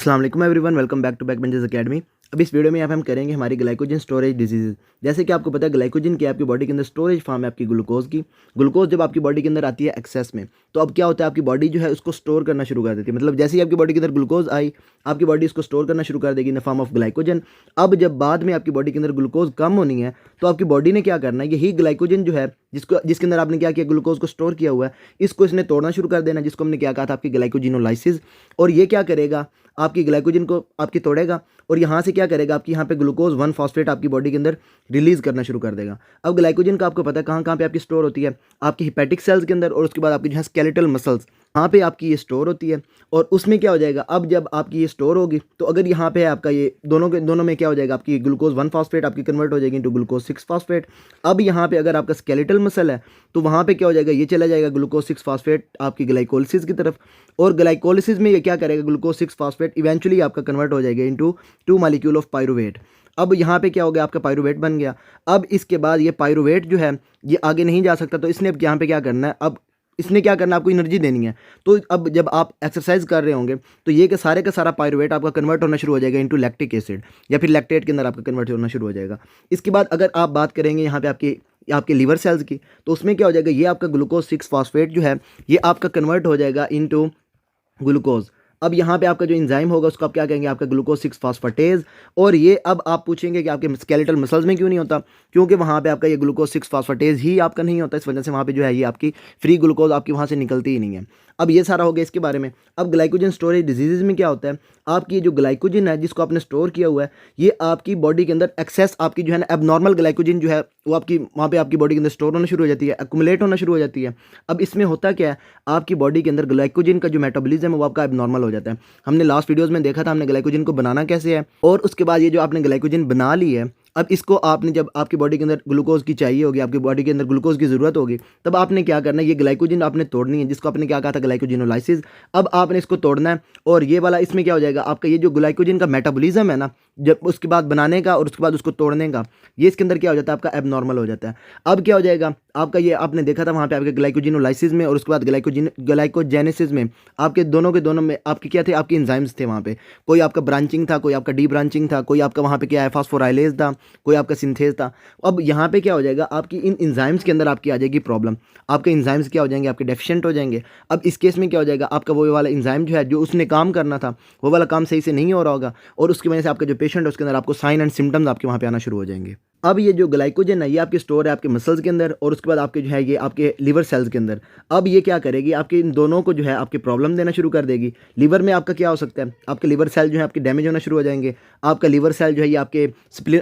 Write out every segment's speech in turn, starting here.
अस्सलाम वालेकुम everyone, welcome back to Backbenchers Academy. अब इस वीडियो में यहाँ पे हम करेंगे हमारी ग्लाइकोजन स्टोरेज डिजीज़। जैसे कि आपको पता है ग्लाइकोजन की आपकी बॉडी के अंदर स्टोरेज फॉर्म है आपकी ग्लूकोज की। ग्लूकोज जब आपकी बॉडी के अंदर आती है एक्सेस में, तो अब क्या होता है, आपकी बॉडी जो है उसको स्टोर करना शुरू कर देती है। मतलब जैसे ही आपकी बॉडी के अंदर ग्लूकोज आई, आपकी बॉडी इसको स्टोर करना शुरू कर देगी in the form of glycogen. अब जब बाद में आपकी बॉडी के अंदर ग्लूकोज कम होनी है, तो आपकी बॉडी ने क्या करना है, यही ग्लाइकोजन जो है जिसके अंदर आपने क्या किया, ग्लूकोज को स्टोर किया हुआ है, इसको इसने तोड़ना शुरू कर देना, जिसको हमने क्या कहा था आपकी ग्लाइकोजिनोलाइसिस। और ये क्या करेगा, आपकी ग्लाइकोजन को आपकी तोड़ेगा और यहाँ से क्या करेगा, आपकी यहाँ पे ग्लूकोज 1 फॉस्फेट आपकी बॉडी के अंदर रिलीज करना शुरू कर देगा। अब ग्लाइकोजन का आपको पता है कहाँ कहाँ पे आपकी स्टोर होती है, आपकी हिपैटिक सेल्स के अंदर, और उसके बाद आपकी जो है स्केलेटल मसल्स, यहाँ पे आपकी ये स्टोर होती है। और उसमें क्या हो जाएगा, अब जब आपकी ये स्टोर होगी, तो अगर यहाँ पे आपका ये दोनों में क्या हो जाएगा, आपकी ग्लूकोज 1 फॉस्फेट आपकी कन्वर्ट हो जाएगी इंटू ग्लूकोज 6 फॉस्फेट। अब यहाँ पे अगर आपका स्केलेटल मसल है, तो वहाँ पे क्या हो जाएगा, ये चला जाएगा ग्लूकोज 6 फॉस्फेट आपकी ग्लाइकोलिसिस की तरफ। और ग्लाइकोलिसिस में ये क्या करेगा, ग्लूकोज 6 फॉस्फेट इवेंचुअली आपका कन्वर्ट हो जाएगा इंटू 2 मॉलिक्यूल ऑफ पायरुवेट। अब यहाँ पे क्या हो गया, आपका पायरुवेट बन गया। अब इसके बाद ये पायरुवेट जो है ये आगे नहीं जा सकता, तो इसने अब यहाँ पे क्या करना है, अब इसने क्या करना है, आपको एनर्जी देनी है। तो अब जब आप एक्सरसाइज कर रहे होंगे, तो ये का सारा पायरुवेट आपका कन्वर्ट होना शुरू हो जाएगा इनटू लैक्टिक एसिड, या फिर लैक्टेट के अंदर आपका कन्वर्ट होना शुरू हो जाएगा। इसके बाद अगर आप बात करेंगे यहाँ पे आपके लीवर सेल्स की, तो उसमें क्या हो जाएगा, ये आपका ग्लूकोज 6 फॉस्फेट जो है ये आपका कन्वर्ट हो जाएगा इनटू ग्लूकोज। अब यहाँ पे आपका जो इंजाइम होगा उसको आप क्या कहेंगे, आपका ग्लूकोज 6 फॉस्फेटेज। और ये अब आप पूछेंगे कि आपके स्केलेटल मसल्स में क्यों नहीं होता, क्योंकि वहाँ पे आपका ये ग्लूकोज 6 फॉस्फेटेज ही आपका नहीं होता, इस वजह से वहाँ पे जो है ये आपकी फ्री ग्लूकोज आपकी वहाँ से निकलती ही नहीं है। अब ये सारा हो गया इसके बारे में। अब ग्लाइकोजन स्टोरेज डिजीज़ में क्या होता है, आपकी ये जो ग्लाइकोजन है जिसको आपने स्टोर किया हुआ है, ये आपकी बॉडी के अंदर एक्सेस आपकी जो है ना एबनॉर्मल ग्लाइकोजन जो है वो आपकी वहाँ पे आपकी बॉडी के अंदर स्टोर होना शुरू हो जाती है, एक्युमुलेट होना शुरू हो जाती है। अब इसमें होता क्या है, आपकी बॉडी के अंदर ग्लाइकोजन का जो मेटाबॉलिज्म है वो आपका एबनॉर्मल हो जाता है। हमने लास्ट वीडियोस में देखा था हमने ग्लाइकोजन को बनाना कैसे है, और उसके बाद ये जो आपने ग्लाइकोजन बना ली है, अब इसको आपने जब आपकी बॉडी के अंदर ग्लूकोज की चाहिए होगी, आपकी बॉडी के अंदर ग्लूकोज की ज़रूरत होगी, तब आपने क्या करना है, ये ग्लाइकोजन आपने तोड़नी है, जिसको आपने क्या कहा था ग्लाइकोजिनोलाइसिस। अब आपने इसको तोड़ना है, और ये वाला इसमें क्या हो जाएगा, आपका ये जो ग्लाइकोजन का मेटाबॉलिज्म है ना, जब उसके बाद बनाने का और उसके बाद उसको तोड़ने का, ये इसके अंदर क्या हो जाता है, आपका एबनॉर्मल हो जाता है। अब क्या हो जाएगा, आपका ये आपने देखा था वहाँ पे आपके ग्लाइकोजिनोलाइसिस में और उसके बाद ग्लाइकोजेनेसिस में, आपके दोनों के दोनों में आपके क्या थे, आपके एंजाइम्स थे वहाँ पे। कोई आपका ब्रांचिंग था, कोई आपका डी ब्रांचिंग था, कोई आपका वहाँ पे क्या है फास्फोराइलेज था, कोई आपका सिंथेज था। अब यहाँ पे क्या हो जाएगा, आपकी इन एंजाइम्स के अंदर आपकी आ जाएगी प्रॉब्लम, आपके एंजाइम्स क्या हो जाएंगे, आपके डेफिशिएंट हो जाएंगे। अब इस केस में क्या हो जाएगा, आपका वो वाला एंजाइम जो है जो उसने काम करना था वो वाला काम सही से नहीं हो रहा होगा, और उसकी वजह से आपका जो पेशेंट है उसके अंदर आपको साइन एंड सिम्टम्स आपके वहाँ पे आना शुरू हो जाएंगे। अब ये जो ग्लाइकोजन है ये आपके स्टोर है आपके मसल्स के अंदर, और उसके बाद आपके जो है ये आपके लिवर सेल्स के अंदर। अब ये क्या करेगी, आपके इन दोनों को जो है आपके प्रॉब्लम देना शुरू कर देगी। लिवर में आपका क्या हो सकता है, आपके लिवर सेल जो है आपके डैमेज होना शुरू हो जाएंगे। आपका लिवर सेल जो है ये आपके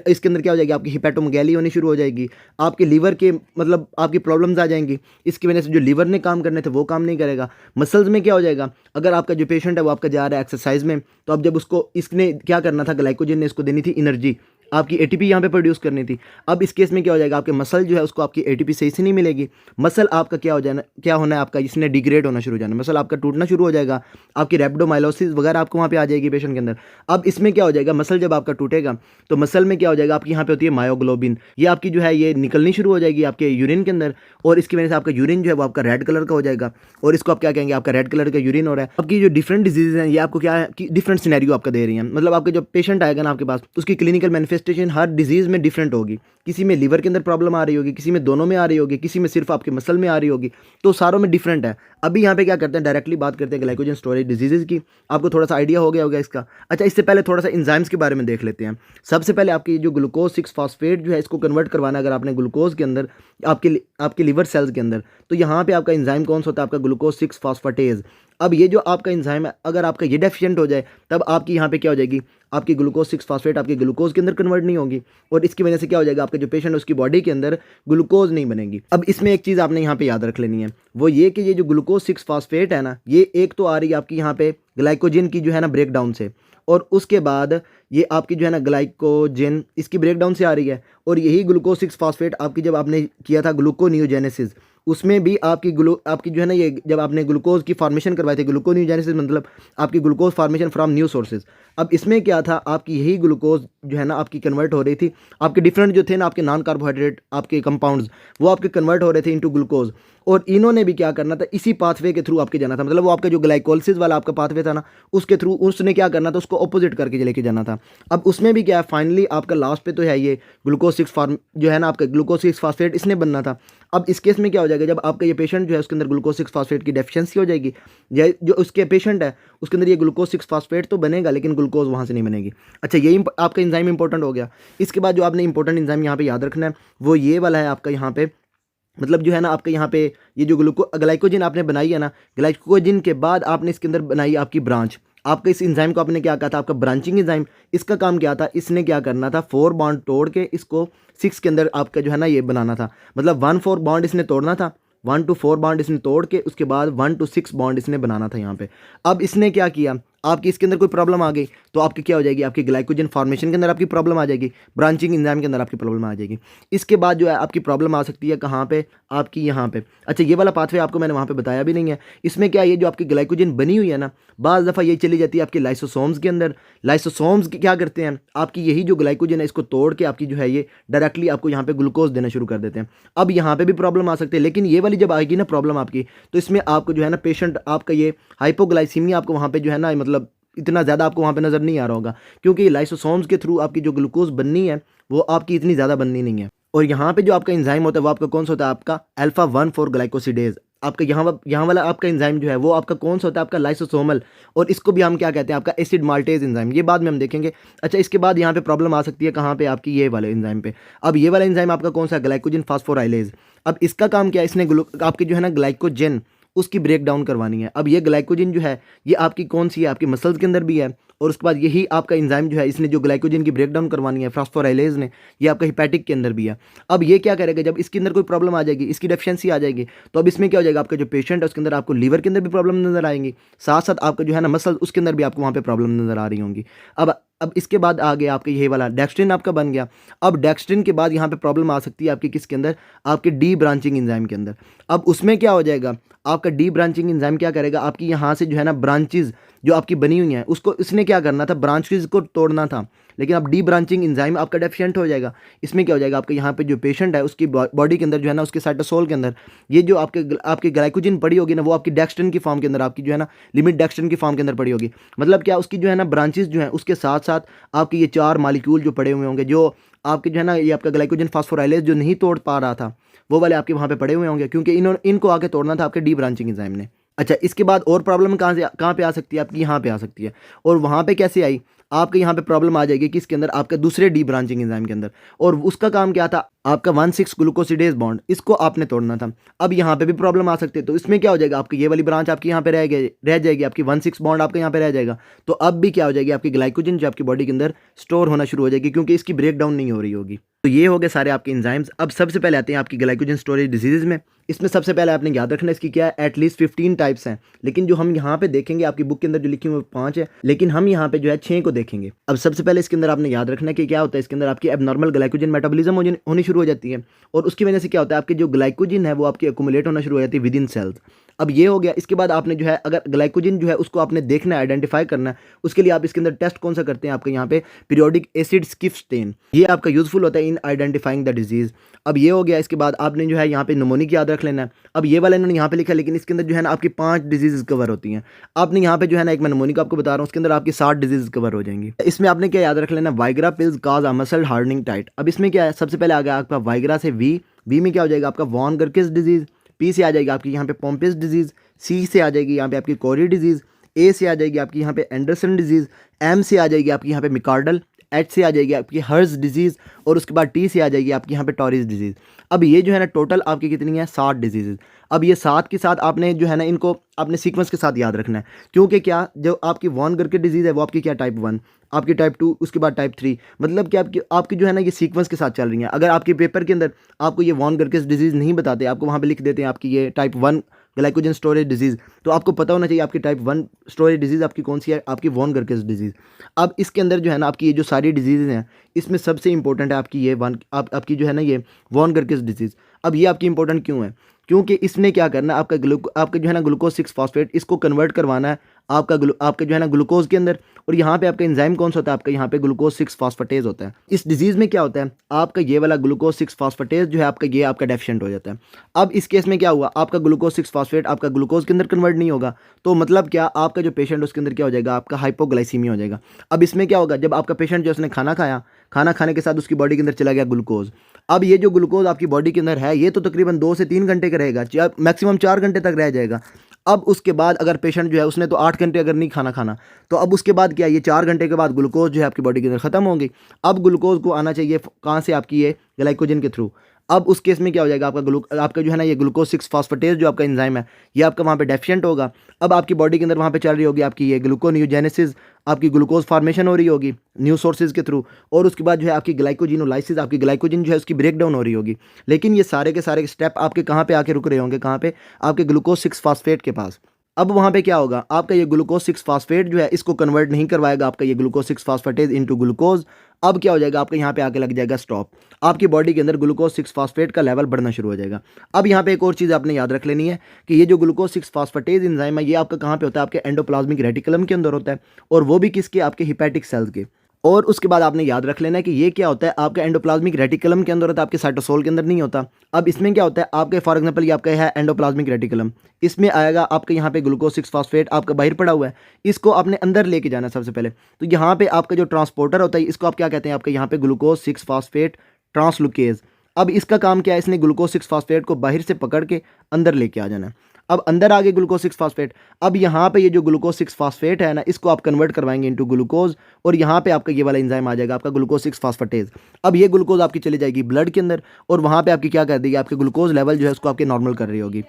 इसके अंदर क्या हो जाएगी, आपकी हिपैटोमेगैली होनी शुरू हो जाएगी। आपके लिवर के मतलब आपकी प्रॉब्लम्स आ जाएंगी, इसकी वजह से जो लिवर ने काम करने थे वो काम नहीं करेगा। मसल्स में क्या हो जाएगा, अगर आपका जो पेशेंट है वो आपका जा रहा है एक्सरसाइज में, तो अब जब उसको इसने क्या करना था, ग्लाइकोजन ने इसको देनी थी एनर्जी, आपकी एटीपी यहाँ पे प्रोड्यूस करनी थी। अब इस केस में क्या हो जाएगा, आपके मसल जो है उसको आपकी एटीपी सही से नहीं मिलेगी। मसल आपका क्या हो जाना, क्या होना है, आपका इसने डिग्रेड होना शुरू हो जाना, मसल आपका टूटना शुरू हो जाएगा, आपकी रेप्डोमाइलोसिस वगैरह आपको वहाँ पे आ जाएगी पेशेंट के अंदर। अब इसमें क्या हो जाएगा, मसल जब आपका टूटेगा तो मसल में क्या हो जाएगा, आपकी यहाँ पे होती है मायोग्लोबिन, ये आपकी जो है ये निकलनी शुरू हो जाएगी आपके यूरिन के अंदर, और इसकी वजह से आपका यूरिन जो है वो आपका रेड कलर का हो जाएगा, और इसको आप क्या कहेंगे, आपका रेड कलर का यूरिन हो रहा है। आपकी जो डिफरेंट डिजीज हैं ये आपको क्या है कि डिफरेंट सिनेरियो आपका दे रही हैं। मतलब आपके जो पेशेंट आएगा ना आपके पास, उसकी क्लिनिकल मैनिफेस्टेशन हर डिजीज में डिफरेंट होगी। किसी में लिवर के अंदर प्रॉब्लम आ रही होगी, किसी में दोनों में आ रही होगी, किसी में सिर्फ आपके मसल में आ रही होगी, तो सारों में डिफरेंट है। अभी यहाँ पे क्या करते हैं, डायरेक्टली बात करते हैं ग्लाइकोजन स्टोरेज डिजीजेज की। आपको थोड़ा सा आइडिया हो गया होगा इसका। अच्छा, इससे पहले थोड़ा सा एंजाइम्स के बारे में देख लेते हैं। सबसे पहले आपकी जो ग्लूकोज 6 फॉस्फेट जो है इसको कन्वर्ट करवाना अगर आपने ग्लूकोज के अंदर आपके लिवर सेल्स के अंदर, तो यहाँ पे आपका एंजाइम कौन सा होता है, आपका ग्लूकोज 6 फॉस्फेटेज। अब ये जो आपका एंजाइम है अगर आपका ये डेफिशिएंट हो जाए, तब आपकी यहाँ पे क्या हो जाएगी, आपकी ग्लूकोज 6 फॉस्फेट आपके ग्लूकोज के अंदर कन्वर्ट नहीं होगी, और इसकी वजह से क्या हो जाएगा, आपका जो पेशेंट है उसकी बॉडी के अंदर ग्लूकोज नहीं बनेगी। अब इसमें एक चीज़ आपने यहाँ पे याद रख लेनी है, वो ये कि ये जो ग्लूकोज 6 फॉस्फेट है ना, ये एक तो आ रही है आपकी यहाँ पे ग्लाइकोजन की जो है ना ब्रेकडाउन से, और उसके बाद ये आपकी जो है ना ग्लाइकोजन इसकी ब्रेकडाउन से आ रही है। और यही ग्लूकोज 6 फॉस्फेट आपकी जब आपने किया था ग्लूकोनियोजेनेसिस, उसमें भी आपकी जो है ना ये जब आपने ग्लूकोज की फॉर्मेशन करवाई थी, ग्लूकोनियोजेनेसिस मतलब आपकी glucose formation from new sources. अब इसमें क्या था, आपकी यही ग्लूकोज जो है ना आपकी कन्वर्ट हो रही थी, आपके डिफरेंट जो थे ना आपके नॉन कार्बोहाइड्रेट आपके कंपाउंड्स वो आपके कन्वर्ट हो रहे थे इनटू ग्लूकोज, और इन्होंने भी क्या करना था, इसी पाथवे के थ्रू आपके जाना था, मतलब वो आपका जो ग्लाइकोलिसिस वाला आपका पाथवे था ना, उसके थ्रू उसने क्या करना था, उसको अपोजिट करके लेके जाना था। अब उसमें भी क्या है, फाइनली आपका लास्ट पे तो है ये ग्लूकोज 6 फार्म जो है ना, आपका ग्लूकोज 6 फास्फेट इसने बनना था। अब इस केस में क्या हो जाएगा, जब आपका ये पेशेंट जो है उसके अंदर ग्लूकोज 6 फास्फेट की डेफिशिएंसी हो जाएगी, या जो उसके पेशेंट है उसके अंदर ये ग्लूकोज 6 फास्फेट तो बनेगा लेकिन ग्लूकोज वहाँ से नहीं बनेगी। अच्छा, यही आपका एंजाइम इंपॉर्टेंट हो गया। इसके बाद जो आपने इंपॉर्टेंट एंजाइम यहाँ पे याद रखना है वो ये वाला है आपका यहाँ पे, मतलब जो है ना आपके यहाँ पे ये जो ग्लाइकोजन आपने बनाई है ना, ग्लाइकोजन के बाद आपने इसके अंदर बनाई आपकी ब्रांच। आपके इस एंजाइम को आपने क्या कहा था, आपका ब्रांचिंग एंजाइम। इसका काम क्या था, इसने क्या करना था, 4 बॉन्ड तोड़ के इसको 6 के अंदर आपका जो है ना ये बनाना था, मतलब 1-4 बॉन्ड इसने तोड़ना था, 1 to 4 बॉन्ड इसने तोड़ के उसके बाद 1 to 6 बॉन्ड इसने बनाना था यहाँ पे। अब इसने क्या किया, आपकी इसके अंदर कोई प्रॉब्लम आ गई तो आपकी क्या हो जाएगी, आपकी ग्लाइकोजन फॉर्मेशन के अंदर आपकी प्रॉब्लम आ जाएगी, ब्रांचिंग एंजाइम के अंदर आपकी प्रॉब्लम आ जाएगी। इसके बाद जो है आपकी प्रॉब्लम आ सकती है कहाँ पे, आपकी यहाँ पे। अच्छा, ये वाला पाथवे आपको मैंने वहाँ पे बताया भी नहीं है। इसमें क्या है, ये जो आपकी ग्लाइकोजन बनी हुई है ना, बाज़ दफ़ा ये चली जाती है आपके लाइसोसोम्स के अंदर। लाइसोसोम्स क्या करते हैं, आपकी यही जो ग्लाइकोजन है इसको तोड़ के आपकी जो है ये डायरेक्टली आपको यहाँ पे ग्लूकोज देना शुरू कर देते हैं। अब यहाँ पे भी प्रॉब्लम आ सकती है, लेकिन ये वाली जब आएगी ना प्रॉब्लम आपकी, तो इसमें आपको जो है ना पेशेंट आपका ये हाइपोग्लाइसीमिया आपको वहाँ पे जो है ना, मतलब इतना ज़्यादा आपको वहाँ पे नज़र नहीं आ रहा होगा, क्योंकि लाइसोसोम्स के थ्रू आपकी जो ग्लूकोज बननी है वो आपकी इतनी ज़्यादा बननी नहीं है। और यहाँ पे जो आपका एंजाइम होता है वो आपका कौन सा होता है, आपका अल्फा 1,4 ग्लाइकोसिडेज। आपका यहाँ वाला आपका एंजाइम जो है वो आपका कौन सा होता है, आपका लाइसोसोमल, और इसको भी हम क्या कहते हैं, आपका एसिड माल्टेज एंजाइम। ये बाद में हम देखेंगे। अच्छा, इसके बाद यहाँ पे प्रॉब्लम आ सकती है कहाँ पे, आपकी ये वाले एंजाइम पे। अब ये वाला एंजाइम आपका कौन सा, ग्लाइकोजन फास्फोराइलेज। अब इसका काम क्या है, इसने आपकी जो है ना ग्लाइकोजन उसकी ब्रेक डाउन करवानी है। अब ये ग्लाइकोजन जो है ये आपकी कौन सी है, आपकी मसल्स के अंदर भी है, और उसके बाद यही आपका एंजाइम जो है इसने जो ग्लाइकोजन की ब्रेक डाउन करवानी है फास्फोराइलेज ने, ये आपका हिपैटिक के अंदर भी है। अब ये क्या करेगा, जब इसके अंदर कोई प्रॉब्लम आ जाएगी, इसकी डेफिशिएंसी आ जाएगी, तो अब इसमें क्या हो जाएगा, आपका जो पेशेंट है उसके अंदर आपको लीवर के अंदर भी प्रॉब्लम नजर आएंगी, साथ साथ आपका जो है ना मसल उसके अंदर भी आपको वहाँ पे प्रॉब्लम नजर आ रही होंगी। अब इसके बाद आ गया आपका ये वाला डेक्स्ट्रिन आपका बन गया। अब डेक्स्ट्रिन के बाद यहाँ पे प्रॉब्लम आ सकती है आपकी किसके अंदर, आपके डी ब्रांचिंग एंजाइम के अंदर। अब उसमें क्या हो जाएगा, आपका डी ब्रांचिंग एंजाइम क्या करेगा, आपकी यहाँ से जो है ना ब्रांचेज जो आपकी बनी हुई हैं उसको इसने क्या करना था, ब्रांचेज को तोड़ना था, लेकिन अब डी ब्रांचिंग एंजाइम आपका डेफिशिएंट हो जाएगा। इसमें क्या हो जाएगा, आपके यहाँ पे जो पेशेंट है उसकी बॉडी के अंदर जो है ना, उसके साइटोसोल के अंदर ये जो आपके ग्लाइकोजन पड़ी होगी ना, वो आपकी डेक्स्ट्रिन की फॉर्म के अंदर, आपकी जो है ना लिमिट डेक्स्ट्रिन की फॉर्म के अंदर पड़ी होगी। मतलब क्या, उसकी जो है ना ब्रांचेज जो है उसके साथ साथ आपके ये 4 मालिक्यूल जो पड़े हुए होंगे, जो आपके जो है ना ये आपका ग्लाइकोजन फास्फोराइलेज जो नहीं तोड़ पा रहा था वो वाले आपके वहाँ पे पड़े हुए होंगे, क्योंकि इनको आके तोड़ना था आपके डी ब्रांचिंग एंजाइम ने। अच्छा, इसके बाद और प्रॉब्लम कहाँ पे आ सकती है, आपकी यहाँ पे आ सकती है। और वहाँ पे कैसे आई, आपके यहाँ पे प्रॉब्लम आ जाएगी किसके अंदर, आपके दूसरे डी ब्रांचिंग एंजाइम के अंदर, और उसका काम क्या था, आपका 1,6 ग्लूकोसिडेज बॉन्ड, इसको आपने तोड़ना था। अब यहाँ पे भी प्रॉब्लम आ सकती है, तो इसमें क्या हो जाएगा, आपकी ये वाली ब्रांच आपकी यहाँ पे रह जाएगी, आपकी 1,6 बॉन्ड आपके यहाँ पे रह जाएगा। तो अब भी क्या हो जाएगी, आपकी ग्लाइकोजन जो आपकी बॉडी के अंदर स्टोर होना शुरू हो जाएगी, क्योंकि इसकी ब्रेक डाउन नहीं हो रही होगी। तो ये हो गए सारे आपके एंजाइम्स। अब सबसे पहले आते हैं आपकी ग्लाइकोजन स्टोरेज डिजीज़ में। इसमें सबसे पहले आपने याद रखना है इसकी क्या है, एटलीस्ट 15 टाइप्स हैं, लेकिन जो हम यहाँ पे देखेंगे आपकी बुक के अंदर जो लिखी हुई 5 है, लेकिन हम यहाँ पे जो है 6 को देखेंगे। अब सबसे पहले इसके अंदर आपने याद रखना है कि क्या होता है, इसके अंदर आपकी एबनॉर्मल ग्लाइकोजन मेटाबॉलिज्म होनी शुरू हो जाती है, और उसकी वजह से क्या होता है, आपकी जो ग्लाइकोजन है वो आपकी एक्यूमुलेट होना शुरू हो जाती है विद इन सेल्स। अब ये हो गया। इसके बाद आपने जो है अगर ग्लाइकोजन जो है उसको आपने देखना है, आइडेंटिफाई करना है, उसके लिए आप इसके अंदर टेस्ट कौन सा करते हैं, आपके यहाँ पे पीरियोडिक एसिड स्किप स्टेन, ये आपका यूजफुल होता है इन आइडेंटिफाइंग द डिजीज। अब ये हो गया। इसके बाद आपने जो है यहाँ पे निमोनिक याद रख लेना है। अब ये वाला इन्होंने यहाँ पे लिखा है, लेकिन इसके अंदर जो है ना आपकी 5 डिजीज कवर होती हैं। आपने यहाँ पे जो है ना, एक मैं निमोनिक आपको बता रहा हूँ, उसके अंदर आपकी 60 डिजीज कवर हो जाएंगी। इसमें आपने क्या याद रख लेना, Viagra pills cause a muscle hardening tight. अब इसमें क्या है, सबसे पहले आ गया आपका वाइग्रा से वी में क्या हो जाएगा आपका वॉन गर्किस डिजीज, पी से आ जाएगी आपकी यहाँ पे पोम्पिस डिजीज, सी से आ जाएगी यहाँ पे आपकी कोरी डिजीज, ए से आ जाएगी आपकी यहाँ पे एंडरसन डिजीज, एम से आ जाएगी आपकी यहाँ पे मिकार्डल, एच से आ जाएगी आपकी हर्ज डिजीज़, और उसके बाद टी से आ जाएगी आपकी यहाँ पे टॉरिस डिजीज़। अब ये जो है ना टोटल आपकी कितनी है, 60 डिजीज़। अब ये 7 के साथ आपने जो है ना इनको आपने सीक्वेंस के साथ याद रखना है, क्योंकि क्या जो आपकी वॉन गर्किस डिजीज़ है वो आपकी क्या टाइप 1, आपकी टाइप 2, उसके बाद टाइप 3, मतलब कि आपकी जो है ना ये सीक्वेंस के साथ चल रही है। अगर आपके पेपर के अंदर आपको ये वॉन गर्किस डिजीज़ नहीं बताते, आपको वहाँ पे लिख देते हैं आपकी ये टाइप 1 ग्लाइकोजन स्टोरेज डिजीज़, तो आपको पता होना चाहिए आपकी टाइप 1 स्टोरेज डिजीज़ आपकी कौन सी है, आपकी वॉन गर्किस डिजीज़। अब इसके अंदर जो है ना आपकी ये जो सारी डिजीज़ हैं, इसमें सबसे इंपॉर्टेंट है आपकी ये आपकी जो है ना ये वॉन गर्किस डिजीज़। अब ये आपकी इंपॉर्टेंट क्यों है, क्योंकि इसने क्या करना है, आपका जो है ना ग्लूकोज 6 फॉस्फेट इसको कन्वर्ट करवाना है आपका जो है ना ग्लूकोज के अंदर, और यहाँ पे आपका एंजाइम कौन सा होता है, आपका यहाँ पे ग्लूकोज 6 फॉस्फेटेज होता है। इस डिजीज़ में क्या होता है, आपका ये वाला ग्लूकोज 6 फॉस्फेटेज जो है आपका, ये आपका डेफिशिएंट हो जाता है। अब इस केस में क्या हुआ, आपका ग्लूकोज 6 फॉस्फेट आपका ग्लूकोज के अंदर कन्वर्ट नहीं होगा, तो मतलब क्या, आपका जो पेशेंट उसके अंदर क्या हो जाएगा, आपका हाइपोग्लाइसीमिया हो जाएगा। अब इसमें क्या होगा, जब आपका पेशेंट जो उसने खाना खाया, खाना खाने के साथ उसकी बॉडी के अंदर चला गया ग्लूकोज। अब ये जो ग्लूकोज आपकी बॉडी के अंदर है, ये तो तकरीबन 2 से 3 घंटे का रहेगा, मैक्सिमम 4 घंटे तक रह जाएगा। अब उसके बाद अगर पेशेंट जो है उसने तो 8 घंटे अगर नहीं खाना खाना, तो अब उसके बाद क्या, ये 4 घंटे के बाद ग्लूकोज जो है आपकी बॉडी के अंदर ख़त्म होंगी। अब ग्लूकोज को आना चाहिए कहाँ से, आपकी ये ग्लाइकोजन के थ्रू। अब उस केस में क्या हो जाएगा, आपका जो है ना ये ग्लूकोज 6 फॉस्फेटेज जो आपका एंजाइम है, ये आपका वहाँ पे डेफिशिएंट होगा। अब आपकी बॉडी के अंदर वहाँ पे चल रही होगी आपकी ये ग्लूकोनियोजेनेसिस, आपकी ग्लूकोज फॉर्मेशन हो रही होगी न्यू सोर्सेज के थ्रू, और उसके बाद जो है आपकी ग्लाइकोजिनोलाइसिस, आपकी ग्लाइकोजन जो है उसकी ब्रेक डाउन हो रही होगी। लेकिन ये सारे के सारे स्टेप आपके कहाँ पे आके रुक रहे होंगे, कहाँ पे, आपके ग्लूकोज 6 फॉस्फेट के पास। अब वहाँ पे क्या होगा, आपका ये ग्लूकोज 6 फॉस्फेट जो है इसको कन्वर्ट नहीं करवाएगा आपका ये ग्लूकोज 6 फॉस्फेटेज इनटू ग्लूकोज। अब क्या हो जाएगा, आपके यहाँ पे आके लग जाएगा स्टॉप, आपकी बॉडी के अंदर ग्लूकोज 6 फॉस्फेट का लेवल बढ़ना शुरू हो जाएगा। अब यहाँ पे एक और चीज़ आपने याद रख लेनी है कि ये जो ग्लूकोज 6 फॉस्फेटेज एंजाइम है, ये आपका कहाँ पे होता है, आपके एंडोप्लाज्मिक रेटिकुलम के अंदर होता है, और वो भी किसके, आपके हिपैटिक सेल्स के। और उसके बाद आपने याद रख लेना है कि ये क्या होता है, आपका एंडोप्लाज्मिक रेटिकुलम के अंदर होता है, आपके साइटोसोल के अंदर नहीं होता। अब इसमें क्या होता है, आपके फॉर एग्जांपल ये आपका है एंडोप्लाज्मिक रेटिकुलम, इसमें आएगा आपके यहाँ पे ग्लूकोज 6 फॉस्फेट आपका बाहर पड़ा हुआ है, इसको आपने अंदर लेके जाना है सबसे पहले। तो यहाँ पे आपका जो ट्रांसपोर्टर होता है, इसको आप क्या कहते हैं, आपके यहाँ पे ग्लूकोज 6 फॉस्फेट ट्रांसलुकेज। अब इसका काम क्या है, इसने ग्लूकोज 6 फॉस्फेट को बाहर से पकड़ के अंदर लेके आ जाना है। अब अंदर आ गए ग्लूकोज 6 फॉस्फेट। अब यहाँ पे ये जो ग्लूकोज 6 फॉस्फेट है ना, इसको आप कन्वर्ट करवाएंगे इनटू ग्लूकोज, और यहाँ पे आपका ये वाला एंजाइम आ जाएगा आपका ग्लूकोज 6 फॉस्फेटेज। अब ये ग्लूकोज आपकी चली जाएगी ब्लड के अंदर, और वहाँ पे आपकी क्या कर देगी, आपके ग्लूकोज लेवल जो है उसको आपके नॉर्मल कर रही होगी।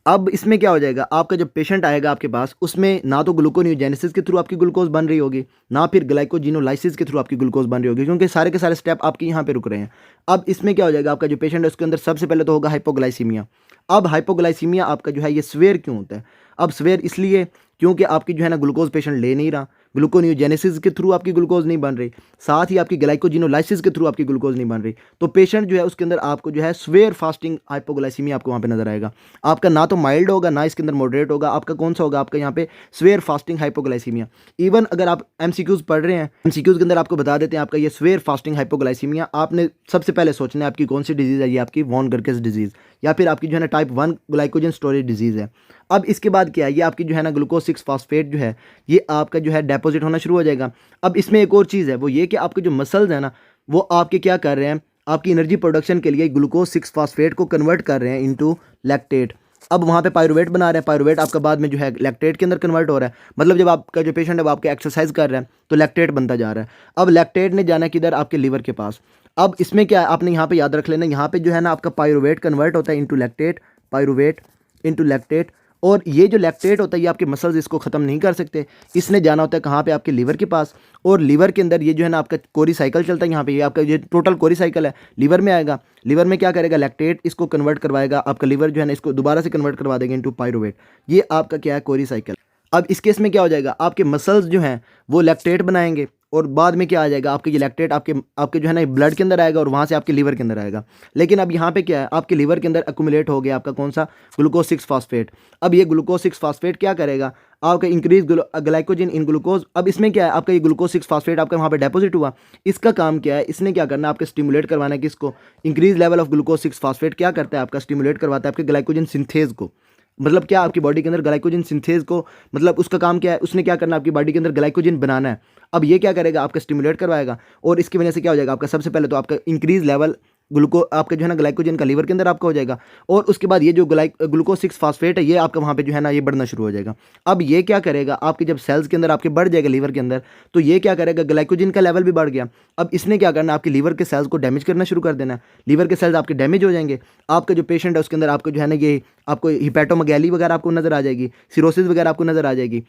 अब इसमें क्या हो जाएगा, आपका जब पेशेंट आएगा आपके पास, उसमें ना तो ग्लूकोनियोजेनेसिस के थ्रू आपकी ग्लूकोज बन रही होगी, ना फिर ग्लाइकोजिनोलाइसिस के थ्रू आपकी ग्लूकोज बन रही होगी, क्योंकि सारे के सारे स्टेप आपके यहाँ पे रुक रहे हैं। अब इसमें क्या हो जाएगा, आपका जो पेशेंट है उसके अंदर सबसे पहले तो होगा हाइपोग्लाइसीमिया। अब हाइपोग्लाइसीमिया आपका जो है ये स्वेयर क्यों होता है, अब स्वेयर इसलिए क्योंकि आपकी जो है ना ग्लूकोज पेशेंट ले नहीं रहा, ग्लूकोनियोजेनेसिस के थ्रू आपकी ग्लूकोज नहीं बन रही, साथ ही आपकी ग्लाइकोजिनोलाइसिस के थ्रू आपकी ग्लूकोज नहीं बन रही, तो पेशेंट जो है उसके अंदर आपको जो है स्वेयर फास्टिंग हाइपोग्लाइसीमिया आपको वहाँ पे नजर आएगा। आपका ना तो माइल्ड होगा, ना इसके अंदर मॉडरेट होगा, आपका कौन सा होगा, आपका यहाँ पे स्वेयर फास्टिंग हाइपोग्लाइसीमिया। इवन अगर आप एमसीक्यूज पढ़ रहे हैं, एमसीक्यूज के अंदर आपको बता देते हैं आपका ये स्वेयर फास्टिंग हाइपोग्लाइसीमिया, आपने सबसे पहले सोचना है आपकी कौन सी डिजीज़ है, ये आपकी वॉन गरकेस डिजीज़, या फिर आपकी जो है ना टाइप 1 ग्लाइकोजन स्टोरेज डिजीज़ है। अब इसके बाद क्या है, ये आपकी जो है ना ग्लूकोज 6 फॉस्फेट जो है ये आपका जो है डेपोजिट होना शुरू हो जाएगा। अब इसमें एक और चीज़ है, वो ये कि आपके जो मसल्स हैं ना, वो आपके क्या कर रहे हैं, आपकी एनर्जी प्रोडक्शन के लिए ग्लूकोज 6 फॉस्फेट को कन्वर्ट कर रहे हैं इनटू लैक्टेट। अब वहाँ पे पायरुवेट बना रहे हैं, पायरुवेट आपका बाद में जो है लैक्टेट के अंदर कन्वर्ट हो रहा है। मतलब जब आपका जो पेशेंट है वो आपके एक्सरसाइज कर रहा है तो लैक्टेट बनता जा रहा है। अब लैक्टेट ने जाना किधर, आपके लीवर के पास। अब इसमें क्या है, आपने यहाँ पे याद रख लेना, यहाँ पे जो है ना आपका पायरुवेट कन्वर्ट होता है into lactate, pyruvate into lactate, और ये जो लैक्टेट होता है ये आपके मसल्स इसको ख़त्म नहीं कर सकते, इसने जाना होता है कहाँ पे, आपके लीवर के पास। और लीवर के अंदर ये जो है ना आपका कोरी साइकिल चलता है, यहाँ पे ये आपका ये टोटल कोरी साइकिल है, लीवर में आएगा। लीवर में क्या करेगा, लैक्टेट इसको कन्वर्ट करवाएगा, आपका लीवर जो है ना इसको दोबारा से कन्वर्ट करवा देगा इनटू पायरुवेट। ये आपका क्या है, कोरी साइकिल। अब इस केस में क्या हो जाएगा, आपके मसल्स जो हैं वो लैक्टेट बनाएंगे, और बाद में क्या आ जाएगा, आपके ये लैक्टेट आपके जो है ना ब्लड के अंदर आएगा, और वहाँ से आपके लीवर के अंदर आएगा। लेकिन अब यहाँ पे क्या है, आपके लीवर के अंदर अक्यूमुलेट हो गया आपका कौन सा, ग्लूकोज 6 फॉस्फेट। अब ये ग्लूकोज 6 फॉस्फेट क्या करेगा, आपका इंक्रीज ग्लाइकोजन इन ग्लूकोज। अब इसमें क्या है, आपका ये ग्लूकोज 6 फॉस्फेट आपका वहाँ पे डेपोजिट हुआ, इसका काम क्या है, इसने क्या करना है, आपका स्टिमुलेट करवाना है किसको, increase level of glucose 6 phosphate क्या करता है, आपका स्टिमुलेट करवाता है आपके ग्लाइकोजन सिंथेज को। मतलब क्या, आपकी बॉडी के अंदर ग्लाइकोजन सिंथेज को, मतलब उसका काम क्या है, उसने क्या करना है, आपकी बॉडी के अंदर ग्लाइकोजन बनाना है। अब ये क्या करेगा, आपका स्टिमुलेट करवाएगा, और इसकी वजह से क्या हो जाएगा, आपका सबसे पहले तो आपका इंक्रीज लेवल आपका जो है ना ग्लाइकोजन का लीवर के अंदर आपका हो जाएगा, और उसके बाद ये जो ग्लूकोज 6 फॉस्फेट है ये आपका वहाँ पे जो है ना ये बढ़ना शुरू हो जाएगा। अब ये क्या करेगा, आपके जब सेल्स के अंदर आपके बढ़ जाएगा लीवर के अंदर, तो ये क्या करेगा, ग्लाइकोजन का लेवल भी बढ़ गया। अब इसने क्या करना है, आपके लीवर के सेल्स को डैमेज करना शुरू कर देना है, लीवर के सेल्स आपके डैमेज हो जाएंगे। आपका जो पेशेंट है उसके अंदर आपको जो है ना ये आपको हिपैटोमेगैली वगैरह आपको नजर आ जाएगी, सिरोसिस वगैरह आपको नजर आ जाएगी।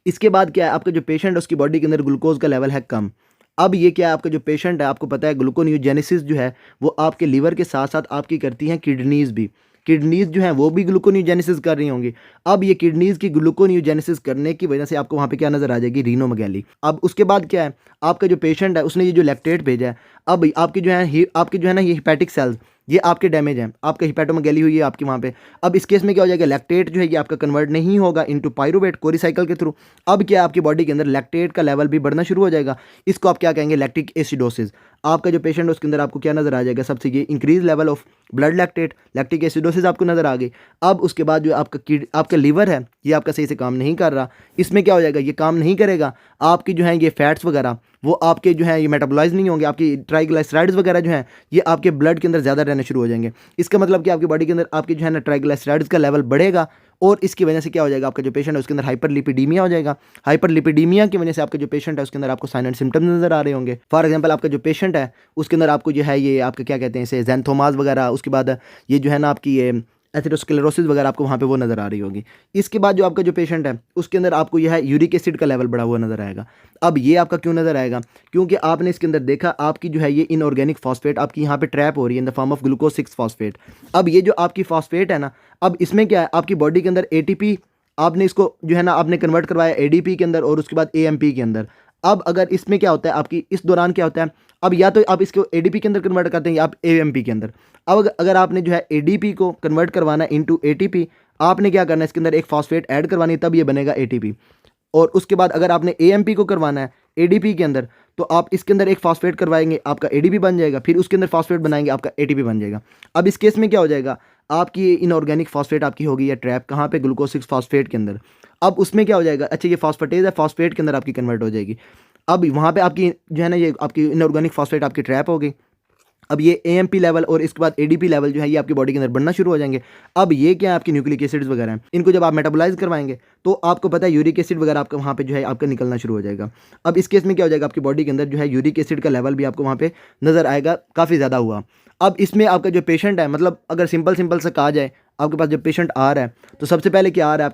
इसके बाद क्या है, आपका जो पेशेंट है उसकी बॉडी के अंदर ग्लूकोज का लेवल है कम। अब ये क्या है, आपका जो पेशेंट है, आपको पता है ग्लूकोनियोजेनेसिस जो है वो आपके लीवर के साथ साथ आपकी करती हैं किडनीज भी। किडनीज जो हैं वो भी ग्लूकोनियोजेनेसिस कर रही होंगी। अब ये किडनीज की ग्लूकोनियोजेनेसिस करने की वजह से आपको वहाँ पे क्या नजर आ जाएगी, रीनोमेगैली। अब उसके बाद क्या है, आपका जो पेशेंट है उसने ये जो लैक्टेट भेजा है, अब आपकी जो है ना ये हिपैटिक सेल्स, ये आपके डैमेज हैं, आपका हिपैटोमेगाली हुई है आपकी वहाँ पे। अब इस केस में क्या हो जाएगा, लैक्टेट जो है ये आपका कन्वर्ट नहीं होगा इनटू पायरूवेट कोरिसाइकिल के थ्रू। अब क्या आपकी बॉडी के अंदर लैक्टेट का लेवल भी बढ़ना शुरू हो जाएगा। इसको आप क्या कहेंगे, लैक्टिक एसिडोसिस। आपका जो पेशेंट है उसके अंदर आपको क्या नजर आ जाएगा, सबसे ये increase level of blood lactate, lactic acidosis आपको नजर आ गई। अब उसके बाद जो आपका लीवर है ये आपका सही से काम नहीं कर रहा। इसमें क्या हो जाएगा, ये काम नहीं करेगा, आपकी जो है ये फैट्स वगैरह वो आपके जो है ये मेटाबोलाइज नहीं होंगे, आपकी ट्राइग्लिसराइड्स वगैरह जो है ये आपके ब्लड के अंदर ज़्यादा रहने शुरू हो जाएंगे। इसका मतलब कि आपकी बॉडी के अंदर आपकी जो है ना ट्राइग्लिसराइड्स का लेवल बढ़ेगा और इसकी वजह से क्या हो जाएगा, आपका जो पेशेंट है उसके अंदर हाइपरलिपिडीमिया हो जाएगा। हाइपरलिपिडीमिया की वजह से आपका जो पेशेंट है उसके अंदर आपको साइन एंड सिम्टम्स नजर आ रहे होंगे। फॉर एग्जांपल आपका जो पेशेंट है उसके अंदर आपको जो है ये आपका क्या कहते हैं इसे ज़ैंथोमास वगैरह, उसके बाद ये जो है ना आपकी ये एथेरोस्क्लेरोसिस वगैरह आपको वहाँ पे वो नज़र आ रही होगी। इसके बाद जो आपका जो पेशेंट है उसके अंदर आपको यह है यूरिक एसिड का लेवल बढ़ा हुआ नज़र आएगा। अब ये आपका क्यों नज़र आएगा, क्योंकि आपने इसके अंदर देखा आपकी जो है ये इनऑर्गेनिक फॉस्फेट आपकी यहाँ पे ट्रैप हो रही है in the form of glucose 6 phosphate. अब ये जो आपकी फॉस्फेट है ना, अब इसमें क्या है, आपकी बॉडी के अंदर एटीपी आपने इसको जो है ना आपने कन्वर्ट करवाया एडीपी के अंदर और उसके बाद एएमपी के अंदर। अब अगर इसमें क्या होता है आपकी इस दौरान क्या होता है, अब या तो आप इसको एडीपी के अंदर कन्वर्ट करते हैं या आप एएमपी के अंदर। अब अगर आपने जो है एडीपी को कन्वर्ट करवाना इनटू एटीपी, आपने क्या करना है इसके अंदर एक फॉस्फेट ऐड करवानी, तब ये बनेगा एटीपी। और उसके बाद अगर आपने एएमपी को करवाना है एडीपी के अंदर, तो आप इसके अंदर एक फॉस्फेट करवाएंगे, आपका एडीपी बन जाएगा, फिर उसके अंदर फॉस्फेट बनाएंगे, आपका एटीपी बन जाएगा। अब इस केस में क्या हो जाएगा, आपकी इनऑर्गेनिक फॉस्फेट आपकी होगी या ट्रैप कहाँ पे, ग्लूकोज 6 फॉस्फेट के अंदर। अब उसमें क्या हो जाएगा, अच्छा ये फॉस्फेटेज है, फॉस्फेट के अंदर आपकी कन्वर्ट हो जाएगी। अब वहाँ पे आपकी जो है ना ये आपकी इनऑर्गेनिक फॉस्फेट आपकी ट्रैप हो गई। अब ये एएमपी लेवल और इसके बाद एडीपी लेवल जो है ये आपकी बॉडी के अंदर बढ़ना शुरू हो जाएंगे। अब ये क्या है, आपकी न्यूक्लिक एसिड्स वगैरह हैं, इनको जब आप मेटाबोलाइज करवाएंगे तो आपको पता है यूरिक एसिड वगैरह आपका वहाँ पे जो है आपका निकलना शुरू हो जाएगा। अब इस केस में क्या हो जाएगा, आपकी बॉडी के अंदर जो है यूरिक एसिड का लेवल भी आपको वहाँ पे नज़र आएगा, काफ़ी ज़्यादा हुआ। अब इसमें आपका जो पेशेंट है, मतलब अगर सिंपल से कहा जाए, आपके पास जब पेशेंट आ रहा है तो सबसे पहले क्या आ रहा है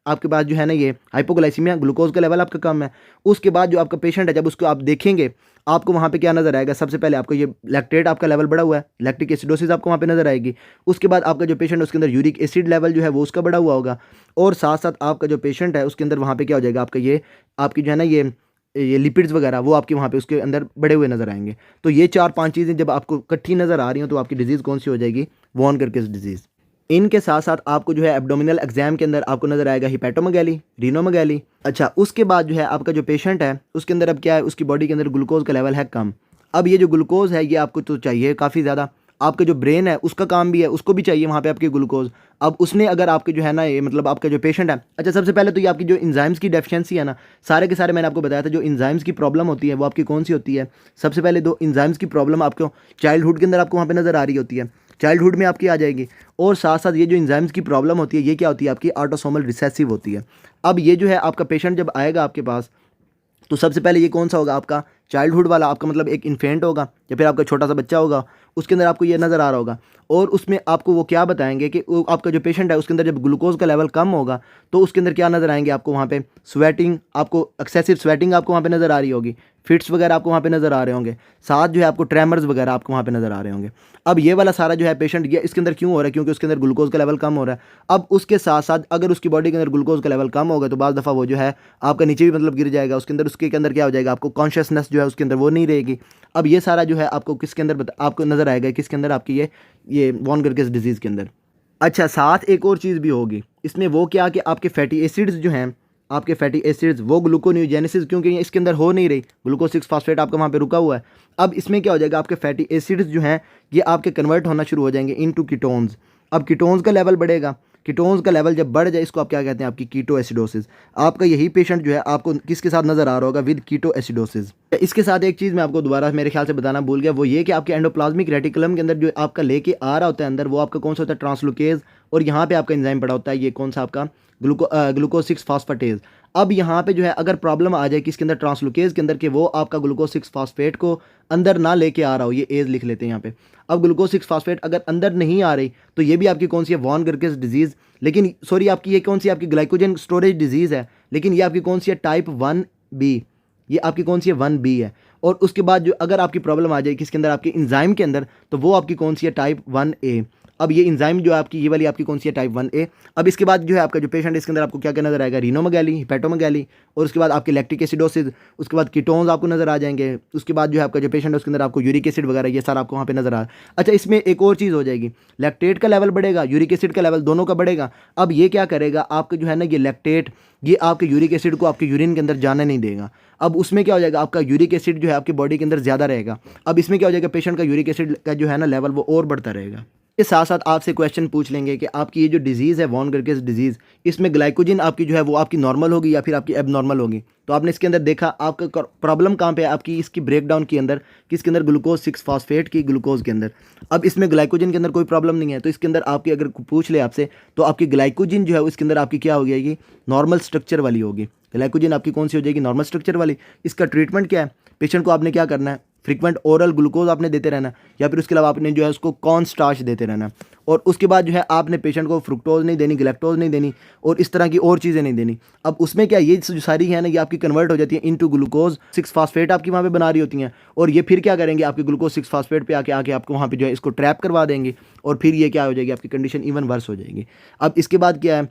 आपके पास जो है ना ये हाइपोग्लाइसीमिया, ग्लूकोज का लेवल आपका कम है। उसके बाद जो आपका पेशेंट है जब उसको आप देखेंगे आपको वहाँ पे क्या नज़र आएगा, सबसे पहले आपको ये लैक्टेट आपका लेवल बढ़ा हुआ है, लैक्टिक एसिडोसिस आपको वहाँ पे नज़र आएगी। उसके बाद आपका जो पेशेंट है उसके अंदर यूरिक एसिड लेवल जो है वो उसका बढ़ा हुआ होगा, और साथ साथ आपका जो पेशेंट है उसके अंदर वहाँ पे क्या हो जाएगा, आपका ये आपकी जो है ना ये लिपिड्स वगैरह वो आपके वहाँ पे उसके अंदर बढ़े हुए नज़र आएंगे। तो ये 4-5 चीज़ें जब आपको इकट्ठी नज़र आ रही हो तो आपकी डिजीज़ कौन सी हो जाएगी, वॉन करके डिजीज़। इनके साथ साथ आपको जो है एब्डोमिनल एग्जाम के अंदर आपको नजर आएगा हिपैटोमेगाली, रीनोमेगाली। अच्छा, उसके बाद जो है आपका जो पेशेंट है उसके अंदर अब क्या है, उसकी बॉडी के अंदर ग्लूकोज का लेवल है कम। अब ये जो ग्लूकोज है ये आपको तो चाहिए काफ़ी ज़्यादा, आपका जो ब्रेन है उसका काम भी है, उसको भी चाहिए वहाँ पे आपकी ग्लूकोज। अब उसने अगर आपके जो है ना ये मतलब आपका जो पेशेंट है, अच्छा सबसे पहले तो ये आपकी जो इंजाइम्स की डेफिशिएंसी है ना, सारे के सारे मैंने आपको बताया था जो इंजाइम्स की प्रॉब्लम होती है वो आपकी कौन सी होती है। सबसे पहले 2 इंजाइम्स की प्रॉब्लम आपको चाइल्डहुड के अंदर आपको वहाँ पे नज़र आ रही होती है, चाइल्डहुड में आपकी आ जाएगी। और साथ साथ ये जो इंजाइम्स की प्रॉब्लम होती है ये क्या होती है, आपकी ऑटोसोमल रिसेसिव होती है। अब ये जो है आपका पेशेंट जब आएगा आपके पास तो सबसे पहले ये कौन सा होगा, आपका चाइल्डहुड वाला, आपका मतलब एक इन्फेंट होगा या फिर आपका छोटा सा बच्चा होगा, उसके अंदर आपको ये नज़र आ रहा होगा। और उसमें आपको वो क्या बताएंगे कि आपका जो पेशेंट है उसके अंदर जब ग्लूकोज का लेवल कम होगा तो उसके अंदर क्या नज़र आएंगे आपको वहाँ पे, स्वेटिंग, आपको एक्सेसिव स्वेटिंग आपको वहाँ पे नज़र आ रही होगी, फिट्स वगैरह आपको वहाँ पे नज़र आ रहे होंगे, साथ जो है आपको ट्रेमर्स वगैरह आपको वहाँ पे नज़र आ रहे होंगे। अब ये वाला सारा जो है पेशेंट ये इसके अंदर क्यों हो रहा है, क्योंकि उसके अंदर ग्लूकोज का लेवल कम हो रहा है। अब उसके साथ साथ अगर उसकी बॉडी के अंदर ग्लूकोज का लेवल कम होगा तो बाज़ दफ़ा वो जो है आपका नीचे भी मतलब गिर जाएगा, उसके अंदर क्या हो जाएगा, आपको कॉन्शियसनेस जो है उसके अंदर वो नहीं रहेगी। अब ये सारा जो है आपको किसके अंदर आपको नज़र आएगा, किसके अंदर, आपकी ये वॉन गर्केस डिजीज़ के अंदर। अच्छा, साथ एक और चीज़ भी होगी इसमें, वो क्या कि आपके फैटी एसिड्स जो हैं, आपके फैटी एसिड्स वो ग्लूकोनियोजेनेसिस, क्योंकि इसके अंदर हो नहीं रही, ग्लूकोज 6 फॉस्फेट आपका वहाँ पे रुका हुआ है। अब इसमें क्या हो जाएगा, आपके फैटी एसिड्स जो हैं ये आपके कन्वर्ट होना शुरू हो जाएंगे इनटू कीटोन्स। अब कीटोन्स का लेवल बढ़ेगा, कीटोन्स का लेवल जब बढ़ जाए इसको आप क्या कहते हैं, आपकी कीटो एसिडोसिस। आपका यही पेशेंट जो है आपको किसके साथ नज़र आ रहा होगा, विद कीटो एसिडोसिस। इसके साथ एक चीज़ मैं आपको दोबारा मेरे ख्याल से बताना भूल गया, वो ये कि आपके एंडोप्लाज्मिक रेटिकुलम के अंदर जो आपका लेके आ रहा होता है अंदर, वो आपका कौन सा होता है, ट्रांसलोकेज, और यहाँ पे आपका एंजाइम पड़ा होता है, ये कौन सा आपका ग्लूकोज 6 फॉस्फेटेज। अब यहाँ पे जो है अगर प्रॉब्लम आ जाए किसके अंदर, ट्रांसलोकेज के अंदर, कि वो आपका ग्लूकोज 6 फॉस्फेट को अंदर ना लेके आ रहा हो, ये एज लिख लेते हैं यहाँ पे। अब ग्लूकोज 6 फॉस्फेट अगर अंदर नहीं आ रही तो ये भी आपकी कौन सी है, वॉन गर्केस डिजीज़। लेकिन सॉरी, आपकी ये कौन सी आपकी ग्लाइकोजन स्टोरेज डिजीज़ है, लेकिन ये आपकी कौन सी है, टाइप 1B, ये आपकी कौन सी है, 1B है। और उसके बाद जो अगर आपकी प्रॉब्लम आ जाए किसके अंदर, आपके इंजाइम के अंदर, तो वो आपकी कौन सी है, टाइप 1A। अब ये इंजाइम जो है आपकी, ये वाली आपकी कौन सी है, टाइप 1A। अब इसके बाद जो है आपका जो पेशेंट है इसके अंदर आपको क्या क्या नजर आएगा, रीनोमेगाली, हिपैटोमेगाली, और उसके बाद आपके लैक्टिक एसिडोसिस, उसके बाद कीटोन्स आपको नजर आ जाएंगे। उसके बाद जो है आपका जो पेशेंट है उसके अंदर आपको यूरिक एसिड वगैरह ये सारा आपको वहाँ पे नजर आ। अच्छा, इसमें एक और चीज़ हो जाएगी, लैक्टेट का लेवल बढ़ेगा, यूरिक एसिड का लेवल दोनों का बढ़ेगा। अब ये क्या करेगा, आपका जो है ना ये लैक्टेट, ये आपके यूरिक एसिड को आपके यूरिन के अंदर जाने नहीं देगा। अब उसमें क्या हो जाएगा, आपका यूरिक एसिड जो है आपकी बॉडी के अंदर ज़्यादा रहेगा। अब इसमें क्या हो जाएगा, पेशेंट का यूरिक एसिड का जो है ना लेवल वो और बढ़ता रहेगा। के साथ साथ आपसे क्वेश्चन पूछ लेंगे कि आपकी ये जो डिजीज़ है वॉन गरकेस डिजीज़, इसमें ग्लाइकोजन आपकी जो है वो आपकी नॉर्मल होगी या फिर आपकी एबनॉर्मल होगी। तो आपने इसके अंदर देखा आपका प्रॉब्लम कहाँ पे है, आपकी इसकी ब्रेकडाउन के अंदर, किसके अंदर, ग्लूकोज 6 फॉस्फेट की ग्लूकोज के अंदर। अब इसमें ग्लाइकोजन के अंदर कोई प्रॉब्लम नहीं है, तो इसके अंदर आपकी अगर पूछ ले आपसे, तो आपकी ग्लाइकोजन जो है उसके अंदर आपकी क्या हो जाएगी, नॉर्मल स्ट्रक्चर वाली होगी। ग्लाइकोजन आपकी कौन सी हो जाएगी, नॉर्मल स्ट्रक्चर वाली। इसका ट्रीटमेंट क्या है, पेशेंट को आपने क्या करना है, फ्रीक्वेंट ओरल ग्लूकोज आपने देते रहना, या फिर उसके अलावा आपने जो है उसको कॉर्न स्टार्च देते रहना। और उसके बाद जो है आपने पेशेंट को फ्रुक्टोज नहीं देनी, गैलेक्टोज नहीं देनी, और इस तरह की और चीज़ें नहीं देनी। अब उसमें क्या, ये जो सारी है ना ये आपकी कन्वर्ट हो जाती है इनटू ग्लूकोज 6 फॉस्फेट आपकी वहाँ पे बना रही होती हैं, और ये फिर क्या करेंगे, आपके ग्लूकोज 6 फॉस्फेट पे आके आके आपको वहाँ पे जो है इसको ट्रैप करवा देंगे, और फिर ये क्या हो जाएगी, आपकी कंडीशन इवन वर्स हो जाएगी। अब इसके बाद क्या है,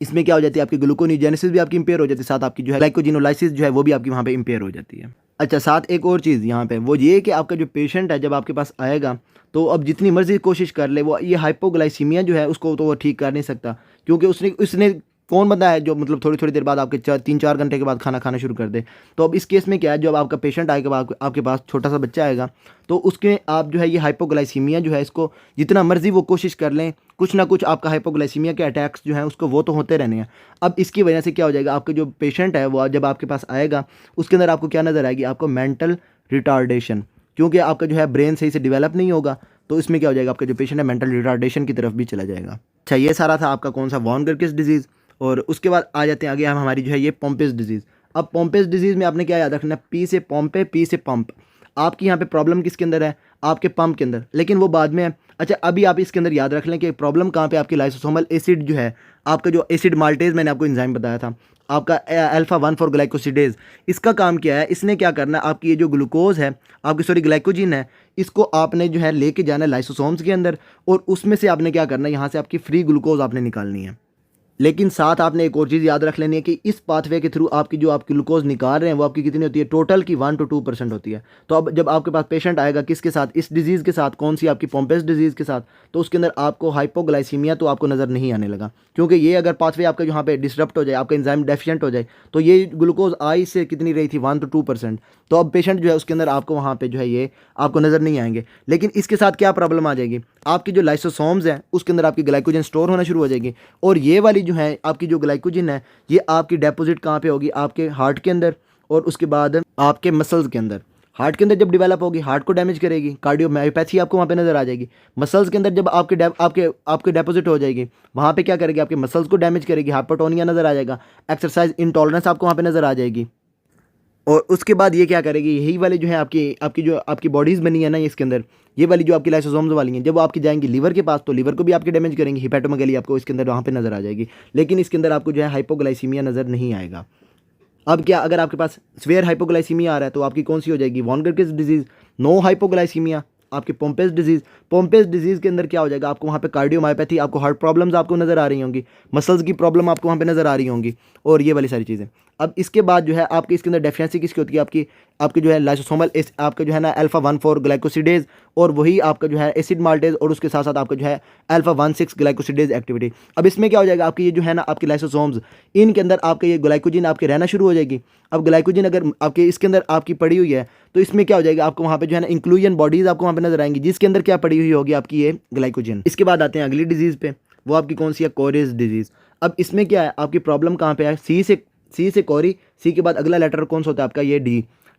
इसमें क्या हो जाती है, आपकी ग्लूकोनियोजेनेसिस भी आपकी इंपेयर हो जाती है, साथ आपकी जो है ग्लाइकोजिनोलाइसिस जो है वो भी आपकी वहाँ पे इंपेयर हो जाती है। अच्छा, साथ एक और चीज़ यहाँ पे वो ये कि आपका जो पेशेंट है जब आपके पास आएगा, तो अब जितनी मर्जी कोशिश कर ले वो ये हाइपोग्लाइसीमिया जो है उसको तो वो ठीक कर नहीं सकता, क्योंकि उसने उसने कौन बंदा है जो मतलब थोड़ी थोड़ी देर बाद आपके 3-4 घंटे के बाद खाना खाना शुरू कर दे। तो अब इस केस में क्या है, जब आपका पेशेंट आएगा, आपके पास छोटा सा बच्चा आएगा, तो उसके आप जो है ये हाइपोग्लाइसीमिया जो है इसको जितना मर्जी वो कोशिश कर लें, कुछ ना कुछ आपका हाइपोग्लाइसीमिया के अटैक्स जो हैं उसको वो तो होते रहने हैं। अब इसकी वजह से क्या हो जाएगा, आपका जो पेशेंट है वो जब आपके पास आएगा उसके अंदर आपको क्या नज़र आएगी, आपको मेंटल रिटार्डेशन, क्योंकि आपका जो है ब्रेन सही से डेवलप नहीं होगा। तो इसमें क्या हो जाएगा, आपका जो पेशेंट है मेंटल रिटार्डेशन की तरफ भी चला जाएगा। अच्छा, ये सारा था आपका कौन सा, वॉन गरकेस डिजीज़। और उसके बाद आ जाते हैं आगे हम हमारी जो है ये पोम्पेस डिजीज़। अब पोम्पेस डिजीज़ में आपने क्या याद रखना, पी से पोम्पे, पी से पंप। आपकी यहाँ पे प्रॉब्लम किसके अंदर है, आपके पंप के अंदर, लेकिन वो बाद में है। अच्छा, अभी आप इसके अंदर याद रख लें कि प्रॉब्लम कहाँ पे, आपकी लाइसोसोमल एसिड जो है, आपका जो एसिड माल्टेज मैंने आपको एंजाइम बताया था, आपका अल्फा 1 ग्लाइकोसिडेज, इसका काम क्या है, इसने क्या करना है, आपकी ये जो ग्लूकोज है, आपकी सॉरी ग्लाइकोजिन है, इसको आपने जो है लेके जाना है लाइसोसोम्स के अंदर, और उसमें से आपने क्या करना है, यहाँ से आपकी फ्री ग्लूकोज आपने निकालनी है। लेकिन साथ आपने एक और चीज़ याद रख लेनी है कि इस पाथवे के थ्रू आपकी जो आप ग्लूकोज निकाल रहे हैं वो आपकी कितनी होती है, टोटल की 1 to 2% होती है। तो अब जब आपके पास पेशेंट आएगा किसके साथ, इस डिजीज़ के साथ, कौन सी, आपकी पोम्पेस डिजीज़ के साथ, तो उसके अंदर आपको हाइपोग्लाइसीमिया तो आपको नज़र नहीं आने लगा, क्योंकि ये अगर पाथवे आपका यहाँ पे डिसरप्ट हो जाए, आपका एंजाइम डेफिशिएंट हो जाए, तो ये ग्लूकोज आई से कितनी रही थी, 1 to 2%। तो अब पेशेंट जो है उसके अंदर आपको वहाँ पे जो है ये आपको नज़र नहीं आएंगे। लेकिन इसके साथ क्या प्रॉब्लम आ जाएगी, आपकी जो लाइसोसोम्स हैं उसके अंदर आपकी ग्लाइकोजन स्टोर होना शुरू हो जाएगी, और ये वाली जो है आपकी जो ग्लाइकोजन है ये आपकी डिपॉजिट कहाँ पे होगी, आपके हार्ट के अंदर, और उसके बाद आपके मसल्स के अंदर। हार्ट के अंदर जब डेवलप होगी, हार्ट को डैमेज करेगी, कार्डियोमायोपैथी आपको वहाँ पे नज़र आ जाएगी। मसल्स के अंदर जब आपके डिपॉजिट हो जाएगी, वहाँ पे क्या करेगी, आपके मसल्स को डैमेज करेगी, हाइपोटोनिया नज़र आ जाएगा, एक्सरसाइज इंटॉलरेंस आपको वहाँ पे नज़र आ जाएगी। और उसके बाद ये क्या करेगी, यही वाली जो है आपकी बॉडीज़ बनी है ना इसके अंदर, ये वाली जो आपकी लाइसोसोम्स वाली हैं, जब वो आपकी जाएंगी लीवर के पास, तो लीवर को भी आपके डैमेज करेंगी, हिपैटोमेगाली आपको इसके अंदर वहाँ पे नज़र आ जाएगी। लेकिन इसके अंदर आपको जो है हाइपोग्लाइसीमिया नज़र नहीं आएगा। अब क्या, अगर आपके पास स्वेयर हाइपोग्लाइसीमिया आ रहा है तो आपकी कौन सी हो जाएगी, वॉन गरकेस डिजीज़। नो हाइपोग्लाइसीमिया, आपकी पोम्पेस डिजीज़ के अंदर क्या हो जाएगा, आपको वहाँ पे कार्डियोमायोपैथी, आपको हार्ट प्रॉब्लम्स आपको नज़र आ रही होंगी, मसल्स की प्रॉब्लम आपको वहाँ पे नज़र आ रही होंगी, और ये वाली सारी चीज़ें। अब इसके बाद जो है आपकी इसके अंदर डेफिशिएंसी किसकी होती है, आपकी जो है लाइसोसोमल आपका जो है ना अल्फा 1 ग्लाइकोसिडेज, और वही आपका जो है एसिड माल्टेज, और उसके साथ साथ आपका जो है अल्फा 1 ग्लाइकोसिडेज एक्टिविटी। अब इसमें क्या हो जाएगा, आपकी ये जो है ना आपकी लाइसोसोम्स, इनके अंदर आपका ये ग्लाइकोजिन आपके रहना शुरू हो जाएगी। अब ग्लाइकोजिन अगर आपके इसके अंदर आपकी पड़ी हुई है, तो इसमें क्या हो जाएगा, आपको वहाँ पे जो है ना इंक्लूजन बॉडीज़ आपको वहाँ पे नजर आएंगी, जिसके अंदर क्या पड़ी हुई होगी, आपकी ये ग्लाइकोजिन। इसके बाद आते हैं अगली डिजीज़ पे, वो आपकी कौन सी है, कोरेज डिजीज़। अब इसमें क्या है, आपकी प्रॉब्लम कहाँ पे है, सी से कोरी, सी के बाद अगला लेटर कौन सा होता है आपका, ये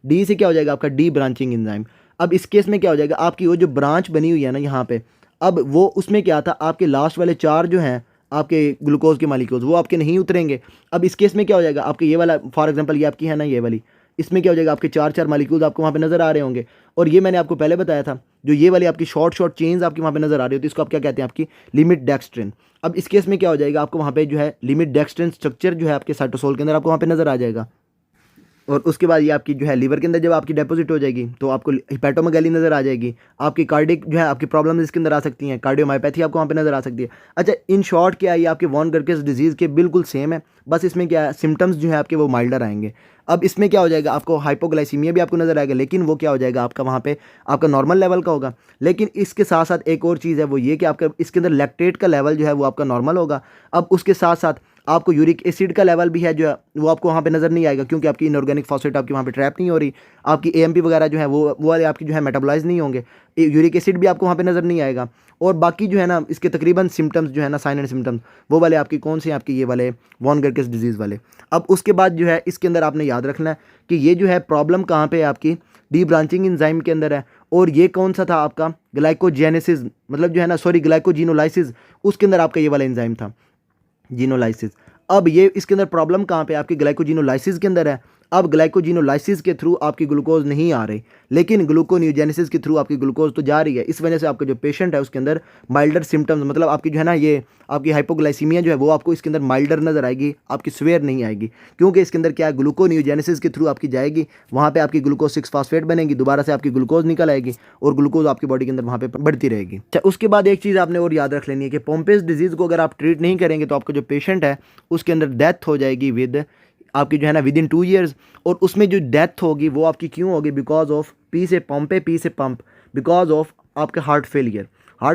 डी से क्या हो जाएगा, आपका डी ब्रांचिंग एंजाइम। अब इस केस में क्या हो जाएगा, आपकी वो जो ब्रांच बनी हुई है ना यहाँ पे, अब वो उसमें क्या था, आपके लास्ट वाले 4 जो हैं आपके ग्लूकोज के मालिक्यूल्स वो आपके नहीं उतरेंगे। अब इस केस में क्या हो जाएगा, आपके ये वाला फॉर एग्जांपल ये आपकी है ना ये वाली, इसमें क्या हो जाएगा, आपके 4 मालिक्यूल्स आपको वहाँ पे नज़र आ रहे होंगे। और ये मैंने आपको पहले बताया था, जो ये वाली आपकी शॉर्ट चेन्स आपकी वहाँ पे नज़र आ रही होती है, इसको आप क्या कहते हैं, आपकी लिमिट डेक्स्ट्रिन। अब इस केस में क्या हो जाएगा, आपको वहाँ पे जो है लिमिट डेक्स्ट्रिन स्ट्रक्चर जो है आपके साइटोसोल के अंदर आपको वहाँ पे नज़र आ जाएगा। और उसके बाद ये आपकी जो है लीवर के अंदर जब आपकी डिपॉजिट हो जाएगी तो आपको हिपैटोमेगाली नज़र आ जाएगी। आपकी कार्डिक जो है आपकी प्रॉब्लम्स इसके अंदर आ सकती हैं, कार्डियोमायोपैथी आपको वहाँ पे नज़र आ सकती है। अच्छा, इन शॉर्ट क्या है, ये आपके वॉन गरकेस डिजीज़ के बिल्कुल सेम है, बस इसमें क्या है सिम्टम्स जो है आपके वो माइल्डर आएंगे। अब इसमें क्या हो जाएगा, आपको हाइपोग्लाइसीमिया भी आपको नज़र आएगा, लेकिन वो क्या हो जाएगा आपका वहाँ पे आपका नॉर्मल लेवल का होगा। लेकिन इसके साथ साथ एक और चीज़ है, वो ये कि आपका इसके अंदर लैक्टेट का लेवल जो है वो आपका नॉर्मल होगा। अब उसके साथ साथ आपको यूरिक एसिड का लेवल भी है जो है वो आपको वहाँ पे नज़र नहीं आएगा, क्योंकि आपकी इनऑर्गेनिक फॉस्फेट आपकी वहाँ पे ट्रैप नहीं हो रही। आपकी एएमपी वगैरह जो है वो वाले आपकी जो है मेटाबोलाइज नहीं होंगे, यूरिक एसिड भी आपको वहाँ पे नज़र नहीं आएगा। और बाकी जो है ना इसके तकरीबन सिम्टम्स जो है ना साइन एंड सिम्टम्स वो वाले आपकी कौन से हैं, आपके ये वाले वॉन गरकेस डिजीज़ वाले। अब उसके बाद जो है इसके अंदर आपने याद रखना है कि ये जो है प्रॉब्लम कहाँ पे है, आपकी डी ब्रांचिंग एंजाइम के अंदर है। और ये कौन सा था आपका ग्लाइकोजेनेसिस, मतलब जो है ना सॉरी ग्लाइकोजिनोलाइसिस, उसके अंदर आपका ये वाला एंजाइम था जिनोलाइसिस। अब ये इसके अंदर प्रॉब्लम कहाँ पे आपकी ग्लाइकोजिनोलाइसिस के अंदर है। अब ग्लाइकोजिनोलाइसिस के थ्रू आपकी ग्लूकोज नहीं आ रही, लेकिन ग्लूकोनियोजेनेसिस के थ्रू आपकी ग्लूकोज तो जा रही है। इस वजह से आपका जो पेशेंट है उसके अंदर माइल्डर सिम्टम्स, मतलब आपकी जो है ना ये आपकी हाइपोग्लाइसीमिया जो है वो आपको इसके अंदर माइल्डर नजर आएगी, आपकी स्वेयर नहीं आएगी, क्योंकि इसके अंदर क्या है ग्लूकोनियोजेनेसिस के थ्रू आपकी जाएगी, वहाँ पे आपकी ग्लूकोज 6 फास्फेट बनेगी, दोबारा से आपकी ग्लूकोज निकल आएगी और ग्लूकोज आपकी बॉडी के अंदर वहाँ पे बढ़ती रहेगी। अच्छा, उसके बाद एक चीज़ आपने और याद रख लेनी है कि पोम्पेस डिजीज़ को अगर आप ट्रीट नहीं करेंगे तो आपका जो पेशेंट है उसके अंदर डेथ हो जाएगी विद आपकी जो है ना विद इन 2 ईयर्स। और उसमें जो डेथ होगी वो आपकी क्यों होगी, बिकॉज ऑफ पी से पंप, बिकॉज ऑफ आपका हार्ट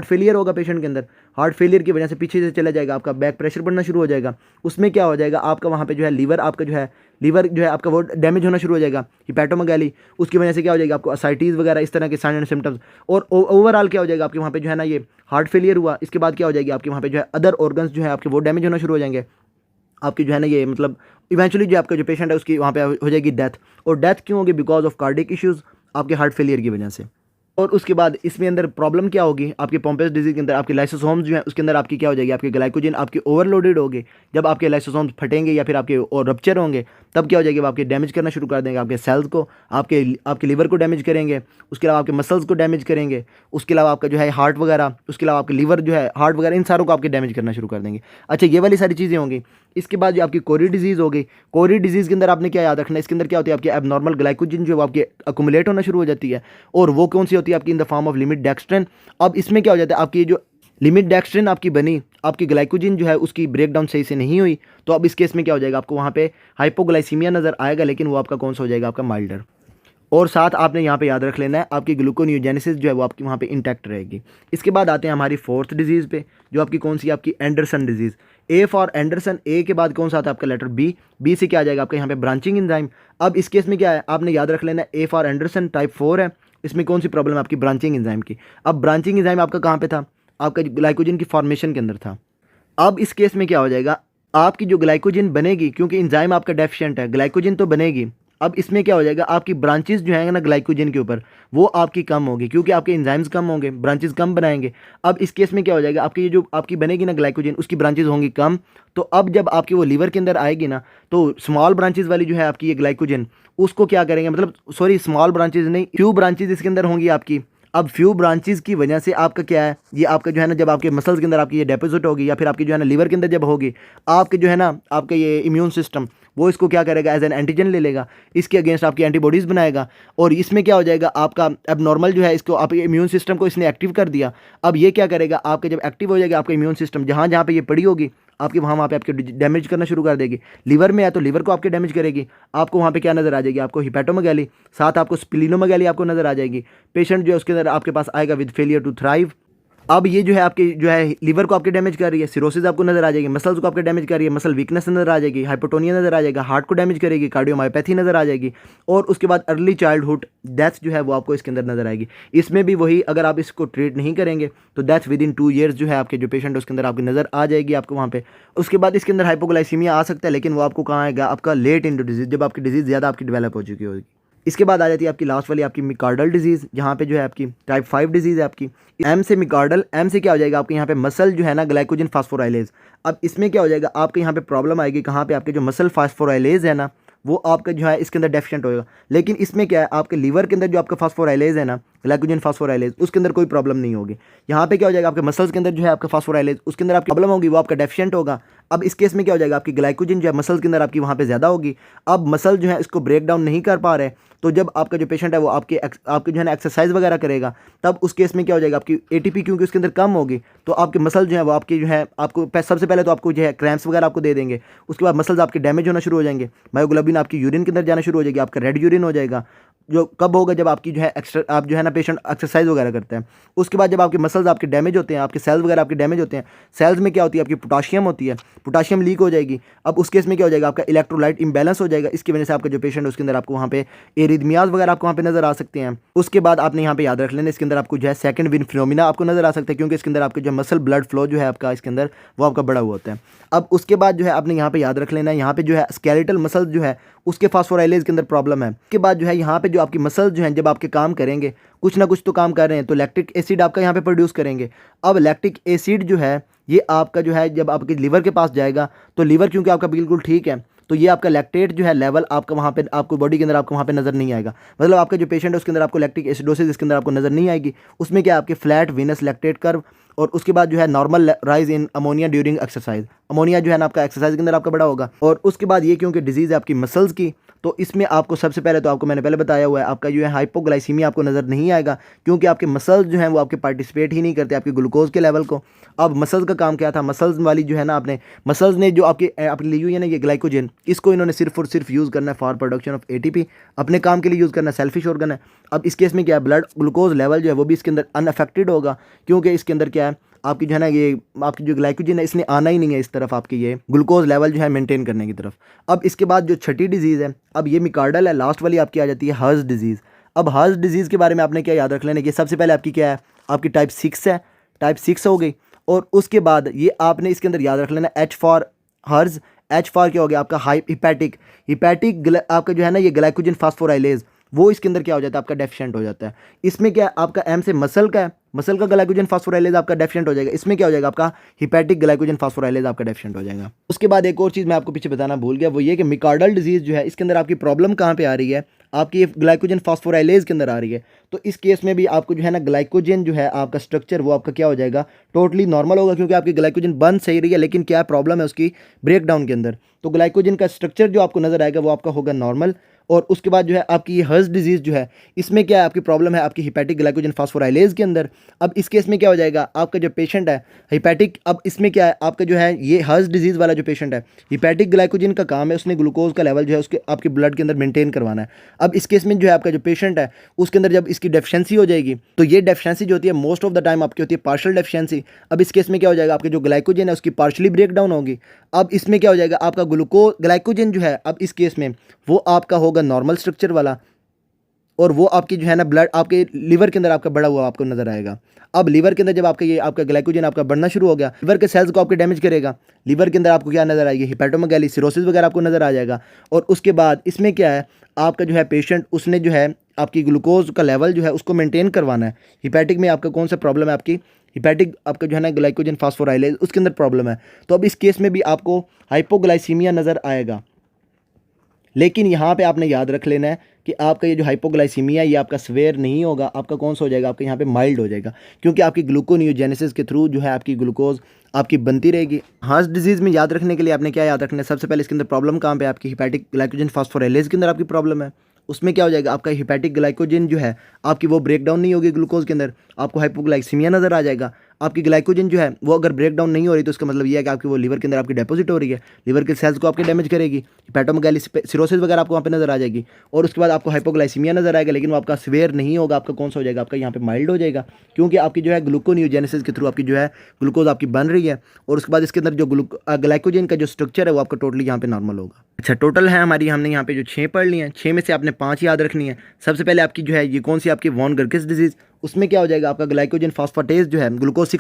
फेलियर होगा पेशेंट के अंदर। हार्ट फेलियर की वजह से पीछे से चला जाएगा, आपका बैक प्रेशर बढ़ना शुरू हो जाएगा। उसमें क्या हो जाएगा आपका वहाँ पे जो है लीवर जो है आपका वो डैमेज होना शुरू हो जाएगा, हिपैटोमेगाली, उसकी वजह से क्या हो जाएगा आपको असाइटीज़ वगैरह इस तरह के साइन एंड सिम्टम्स। और ओवरऑल क्या हो जाएगा आपके वहाँ पे जो है ना ये हार्ट फेलियर हुआ, इसके बाद क्या हो जाएगी आपके वहाँ पे जो है अदर ऑर्गन्स जो है आपके वो डैमेज होना शुरू हो जाएंगे। आपकी जो है ना ये मतलब इवेंचुअली जो आपका जो पेशेंट है उसकी वहाँ पे हो जाएगी डेथ। और डेथ क्यों होगी, बिकॉज ऑफ कार्डिक इश्यूज़, आपके हार्ट फेलियर की वजह से। और उसके बाद इसमें अंदर प्रॉब्लम क्या होगी आपके पोम्पेस डिजीज के अंदर, आपके लाइसोसोम्स जो है उसके अंदर आपकी क्या हो जाएगी, आपकी ग्लाइकोजन आपकी ओवरलोडेड होगी। जब आपके लाइसोसोम्स फटेंगे या फिर आपके और रप्चर होंगे तब क्या हो जाएगी, आपके डैमेज करना शुरू कर देंगे, आपके सेल्स को, आपके लीवर को डैमेज करेंगे, उसके अलावा आपके मसल्स को डैमेज करेंगे, उसके अलावा आपका जो है हार्ट वगैरह, उसके अलावा आपके लीवर जो है हार्ट वगैरह, इन सारों को आपके डैमेज करना शुरू कर देंगे। अच्छा, ये वाली सारी चीज़ें होंगी। इसके बाद जो आपकी कोरी डिजीज़ होगी, कोरी डिजीज़ के अंदर आपने क्या याद रखना है, इसके अंदर क्या होती है आपकी एबनॉर्मल ग्लाइकोजन जो आपकी अकुमुलेट होना शुरू हो जाती है। और वो कौन सी होती है आपकी in the form of limit dextrin. अब इसमें क्या हो जाता है आपकी जो लिमिट डेक्स्ट्रिन आपकी बनी, आपकी ग्लाइकोजन जो है उसकी ब्रेकडाउन सही से नहीं हुई, तो अब इस केस में क्या हो जाएगा आपको वहाँ पे हाइपोग्लाइसीमिया नज़र आएगा, लेकिन वो आपका कौन सा हो जाएगा आपका माइल्डर। और साथ आपने यहाँ पे याद रख लेना है आपकी ग्लूकोनियोजेनेसिस जो है वो आपकी वहाँ पे इंटैक्ट रहेगी। इसके बाद आते हैं हमारी फोर्थ डिजीज़ पे, जो आपकी कौन सी आपकी Andersen disease. A for Andersen, A के बाद कौन सा आता है आपका लेटर बी से क्या आ जाएगा आपका यहाँ पे ब्रांचिंग एंजाइम। अब इस केस में क्या है आपने याद रख लेना है ए फॉर एंडरसन टाइप 4 है, इसमें कौन सी प्रॉब्लम है आपकी ब्रांचिंग एंजाइम की। अब ब्रांचिंग एंजाइम आपका कहाँ पे था, आपका ग्लाइकोजन की फॉर्मेशन के अंदर था। अब इस केस में क्या हो जाएगा आपकी जो ग्लाइकोजन बनेगी, क्योंकि एंजाइम आपका डेफिशिएंट है, ग्लाइकोजन तो बनेगी। अब इसमें क्या हो जाएगा आपकी ब्रांचेस जो है ना ग्लाइकोजन के ऊपर वो आपकी कम होगी, क्योंकि आपके एंजाइम्स कम होंगे, ब्रांचेस कम बनाएंगे। अब इस केस में क्या हो जाएगा आपकी ये जो आपकी बनेगी ना ग्लाइकोजन, उसकी ब्रांचेस होंगी कम। तो अब जब आपकी वो लीवर के अंदर आएगी ना, तो स्मॉल ब्रांचेस वाली जो है आपकी ये ग्लाइकोजन, उसको क्या करेंगे, मतलब सॉरी स्मॉल ब्रांचेस नहीं, फ्यू ब्रांचेस इसके अंदर होंगी आपकी। अब फ्यू ब्रांचेस की वजह से आपका क्या है, ये आपका जो है ना जब आपके मसल्स के अंदर आपकी ये डिपॉजिट होगी या फिर आपकी जो है ना लीवर के अंदर जब होगी, आपके जो है ना आपका ये इम्यून सिस्टम वो इसको क्या करेगा, एज एन एंटीजन ले लेगा, इसके अगेंस्ट आपकी एंटीबॉडीज़ बनाएगा। और इसमें क्या हो जाएगा आपका एबनॉर्मल जो है इसको आप इम्यून सिस्टम को इसने एक्टिव कर दिया। अब ये क्या करेगा आपके जब एक्टिव हो जाएगा आपका इम्यून सिस्टम, जहाँ जहाँ पे ये पड़ी होगी आपकी वहाँ पे आपके डैमेज करना शुरू कर देगी। लीवर में है तो लीवर को आपके डैमेज करेगी, आपको वहाँ पे क्या नज़र आ जाएगी, आपको हिपैटोमेगाली, साथ आपको स्प्लीनोमेगाली आपको नज़र आ जाएगी। पेशेंट जो है उसके अंदर आपके पास आएगा विद फेलियर टू थ्राइव। अब ये जो है आपके जो है लीवर को आपके डैमेज कर रही है, सिरोसिस आपको नजर आ जाएगी, मसल्स को आपके डैमेज कर रही है, मसल वीकनेस नजर आ जाएगी, हाइपोटोनिया नजर आ जाएगा, हार्ट को डैमेज करेगी, कार्डियोमायोपैथी नजर आ जाएगी। और उसके बाद अर्ली चाइल्डहुड डेथ जो है वो आपको इसके अंदर नजर आएगी। इसमें भी वही, अगर आप इसको ट्रीट नहीं करेंगे तो डेथ विद इन 2 ईयर्स जो है आपके जो पेशेंट है उसके अंदर आपकी नजर आ जाएगी आपको वहाँ पे। उसके बाद इसके अंदर हाइपोग्लाइसीमिया आ सकता है, लेकिन वो आपको कहाँ आएगा आपका लेट इन डिजीज, जब आपकी डिजीज ज़्यादा आपकी डेवलप हो चुकी होगी। इसके बाद आ जाती है आपकी लास्ट वाली आपकी मिकार्डल डिजीज़, जहाँ पे जो है आपकी टाइप 5 डिजीज़ है आपकी एम से मिकार्डल। एम से क्या हो जाएगा आपके यहाँ पे मसल जो है ना ग्लाइकोजन फास्फोराइलेज। अब इसमें क्या हो जाएगा आपके यहाँ पे प्रॉब्लम आएगी, कहाँ पे आपके जो मसल फास्फोराइलेज है ना वो आपका जो है इसके अंदर डेफिशिएंट होगा। लेकिन इसमें क्या है, आपके लीवर के अंदर जो आपका फास्फोराइलेज है ना, ग्लाइकोजन फास्फोराइलेज, उसके अंदर कोई प्रॉब्लम नहीं होगी। यहाँ पे क्या हो जाएगा, आपके मसल्स के अंदर जो है आपका फास्फोराइलेज, उसके अंदर आपकी प्रॉब्लम होगी, वो आपका डेफिशिएंट होगा। अब इस केस में क्या हो जाएगा, आपकी ग्लाइकोजन जो है मसल्स के अंदर आपकी वहाँ पे ज़्यादा होगी। अब मसल जो है इसको ब्रेक डाउन नहीं कर पा रहे, तो जब आपका जो पेशेंट है वो आपके जो है ना एक्सरसाइज वगैरह करेगा, तब उस केस में क्या हो जाएगा, आपकी एटीपी क्योंकि उसके अंदर कम होगी, तो आपके मसल जो है वो आपके जो है आपको सबसे पहले तो आपको जो है क्रैम्प्स वगैरह आपको दे देंगे। उसके बाद मसल्स आपके डैमेज होना शुरू हो जाएंगे, मायोग्लोबिन आपकी यूरिन के अंदर जाना शुरू हो जाएगी, आपका रेड यूरिन हो जाएगा। जो कब होगा, जब आपकी जो है आप जो है ना पेशेंट एक्सरसाइज वगैरह करते हैं। उसके बाद जब आपके मसल्स आपके डैमेज होते हैं, आपके सेल्स वगैरह आपके डैमेज होते हैं, सेल्स में क्या होती है, आपकी पोटाशियम होती है, पोटाशियम लीक हो जाएगी। अब उस केस में क्या हो जाएगा, आपका इलेक्ट्रोलाइट इंबैलेंस हो जाएगा। इसकी वजह से आपका जो पेशेंट है उसके अंदर आपको वहाँ पे एरिथमियाज वगैरह आपको वहाँ पे नजर आ सकते हैं। उसके बाद आपने यहाँ पे याद रख लेना, इसके अंदर आपको जो है सेकंड विन फिनोमिना आपको नजर आ सकता है, क्योंकि इसके अंदर आपके जो मसल ब्लड फ्लो जो है आपका इसके अंदर वो आपका बड़ा हुआ होता है। अब उसके बाद जो है आपने यहाँ पे याद रख लेना है, यहाँ पे जो है स्केलेटल मसल जो है उसके फास्फोराइलेज के अंदर प्रॉब्लम है। उसके बाद जो है यहाँ पे जो आपकी मसल जो है जब आपके काम करेंगे, कुछ ना कुछ तो काम कर रहे हैं, तो लैक्टिक एसिड आपका यहाँ पे प्रोड्यूस करेंगे। अब लैक्टिक एसिड जो है ये आपका जो है जब आपके लीवर के पास जाएगा, तो लीवर क्योंकि आपका बिल्कुल ठीक है, तो ये आपका लैक्टेट जो है लेवल आपका वहाँ पे आपको बॉडी के अंदर आपको वहाँ पे नज़र नहीं आएगा। मतलब आपका जो पेशेंट है उसके अंदर आपको लैक्टिक एसिडोसिस इसके अंदर आपको नज़र नहीं आएगी। उसमें क्या आपके फ्लैट वीनस लैक्टेट कर्व, और उसके बाद जो है normal rise in ammonia during exercise. Ammonia जो है ना आपका एक्सरसाइज के अंदर आपका बड़ा होगा। और उसके बाद ये क्योंकि डिजीज़ है आपकी मसल्स की, तो इसमें आपको सबसे पहले तो आपको मैंने पहले बताया हुआ है, आपका जो है हाइपोग्लाइसीमिया आपको नज़र नहीं आएगा, क्योंकि आपके मसल्स जो हैं वो आपके पार्टिसिपेट ही नहीं करते आपके ग्लूकोज के लेवल को। अब मसल्स का काम क्या था, मसल्स वाली जो है ना आपने मसल्स ने जो आपकी ली हुई है ना ये ग्लाइकोजन, इसको इन्होंने सिर्फ और सिर्फ यूज़ करना है फॉर प्रोडक्शन ऑफ एटीपी, अपने काम के लिए यूज़ करना है, सेल्फिश ऑर्गन है। अब इस केस में क्या है, ब्लड ग्लूकोज लेवल जो है वो भी इसके अंदर अनअफेक्टेड होगा, क्योंकि इसके अंदर क्या है आपकी जो है ना ये आपकी जो ग्लाइकोजन है इसने आना ही नहीं है इस तरफ आपकी ये ग्लूकोज लेवल जो है मेंटेन करने की तरफ। अब इसके बाद जो छठी डिजीज़ है, अब ये मिकार्डल है, लास्ट वाली आपकी आ जाती है हर्ज डिजीज़। अब हर्ज डिजीज़ के बारे में आपने क्या याद रख लेना, ये सबसे पहले आपकी क्या है, आपकी टाइप 6 है, टाइप 6 हो गई। और उसके बाद ये आपने इसके अंदर याद रख लेना एच फॉर हर्ज, एच फॉर क्या हो गया आपका हिपैटिक आपका जो है ना ये ग्लाइकोजन फास्फोराइलेज, वो इसके अंदर क्या हो जाता है आपका डेफिशिएंट हो जाता है। इसमें क्या आपका एम से मसल का है, मसल का ग्लाइकोजन फास्फोराइलेज आपका डेफिशिएंट हो जाएगा। इसमें क्या हो जाएगा आपका हिपैटिक ग्लाइकोजन फास्फोराइलेज आपका डेफिशिएंट हो जाएगा। उसके बाद एक और चीज़ मैं आपको पीछे बताना भूल गया, वो ये कि मिकार्डल डिजीज़ जो है इसके अंदर आपकी प्रॉब्लम कहाँ पे आ रही है, आपकी ये ग्लाइकोजन फास्फोराइलेज के अंदर आ रही है। तो इस केस में भी आपको जो है ना ग्लाइकोजन जो है आपका स्ट्रक्चर वो आपका क्या हो जाएगा, टोटली नॉर्मल होगा, क्योंकि आपकी ग्लाइकोजन बन सही रही है, लेकिन क्या प्रॉब्लम है उसकी ब्रेक डाउन के अंदर। तो ग्लाइकोजन का स्ट्रक्चर जो आपको नजर आएगा वो आपका होगा नॉर्मल। और उसके बाद जो है आपकी ये हर्ज डिजीज़ जो है इसमें क्या है आपकी प्रॉब्लम है आपकी हिपैटिक ग्लाइकोजन फास्फोराइलेज के अंदर। अब इस केस में क्या हो जाएगा, आपका जो पेशेंट है हिपैटिक, अब इसमें क्या है आपका जो है ये हर्ज डिजीज़ वाला जो पेशेंट है, हिपैटिक ग्लाइकोजन का काम है उसने ग्लूकोज का लेवल जो है उसके आपके ब्लड के अंदर मेंटेन करवाना है। अब इस केस में जो है आपका जो पेशेंट है उसके अंदर जब इसकी डेफिशिएंसी हो जाएगी, तो ये डेफिशिएंसी जो होती है मोस्ट ऑफ द टाइम आपकी होती है पार्शियल डेफिशिएंसी। अब इस केस में क्या हो जाएगा, आपके जो ग्लाइकोजन है उसकी पार्शियली ब्रेक डाउन होगी। अब इसमें क्या हो जाएगा, आपका ग्लाइकोजन जो है अब इस केस में वो आपका होगा नॉर्मल स्ट्रक्चर वाला, और वो आपकी जो है ना ब्लड आपके लीवर के अंदर आपका बढ़ा हुआ आपको नजर आएगा। अब लीवर के अंदर जब आपका ये आपका ग्लाइकोजन आपका बढ़ना शुरू हो गया, लीवर के सेल्स को आपके डैमेज करेगा, लीवर के अंदर आपको क्या नजर आएगी, हिपैटोमेगाली सिरोसिस वगैरह आपको नजर आ जाएगा। और उसके बाद इसमें क्या है आपका जो है पेशेंट उसने जो है आपकी ग्लूकोज का लेवल जो है उसको मेंटेन करवाना है। हिपैटिक में आपका कौन सा प्रॉब्लम है, आपकी हिपैटिक आपका जो है ना ग्लाइकोजन फास्फोराइलेज उसके अंदर प्रॉब्लम है। तो अब इस केस में भी आपको हाइपोग्लाइसीमिया नज़र आएगा। लेकिन यहाँ पे आपने याद रख लेना है कि आपका ये जो हाइपोग्लाइसीमिया ये आपका स्वेयर नहीं होगा, आपका कौन सा हो जाएगा, आपका यहाँ पे माइल्ड हो जाएगा, क्योंकि आपकी ग्लूकोनियोजेनेसिस के थ्रू जो है आपकी ग्लूकोज आपकी बनती रहेगी। हार्ट डिजीज़ में याद रखने के लिए आपने क्या याद रखना है, सबसे पहले इसके अंदर प्रॉब्लम कहाँ पे, आपकी हिपैटिक ग्लाइकोजन फास्फोराइलेज के अंदर आपकी प्रॉब्लम है। उसमें क्या हो जाएगा, आपका हिपैटिक ग्लाइकोजन जो है आपकी वो ब्रेक डाउन नहीं होगी ग्लूकोज के अंदर, आपको हाइपोग्लाइसीमिया नज़र आ जाएगा। आपकी ग्लाइकोजन जो है वो अगर ब्रेक डाउन नहीं हो रही तो इसका मतलब ये है कि आपकी वो लीवर के अंदर आपकी डिपॉजिट हो रही है, लीवर के सेल्स को आपके डैमेज करेगी, हिपैटोमेगाली सिरोसिस वगैरह आपको वहाँ पे नजर आ जाएगी। और उसके बाद आपको हाइपोग्लाइसीमिया नजर आएगा, लेकिन वो आपका स्वेयर नहीं होगा, आपका कौन सा हो जाएगा, आपका यहाँ पे माइल्ड हो जाएगा, क्योंकि आपकी जो है ग्लूकोनियोजेनेसिस के थ्रू आपकी जो है ग्लूकोज आपकी बन रही है। और उसके बाद इसके अंदर जो ग्लाइकोजन का जो स्ट्रक्चर है वो आपका टोटली यहाँ पे नॉर्मल होगा। अच्छा, टोटल है हमारी, हमने यहाँ पे जो 6 पढ़ ली हैं, 6 में से आपने 5 याद रखनी है। सबसे पहले आपकी जो है ये कौन सी आपकी वॉन गर्किस डिजीज़, उसमें क्या हो जाएगा, आपका ग्लाइकोजन फास्फेटेज जो है ग्लूकोज 6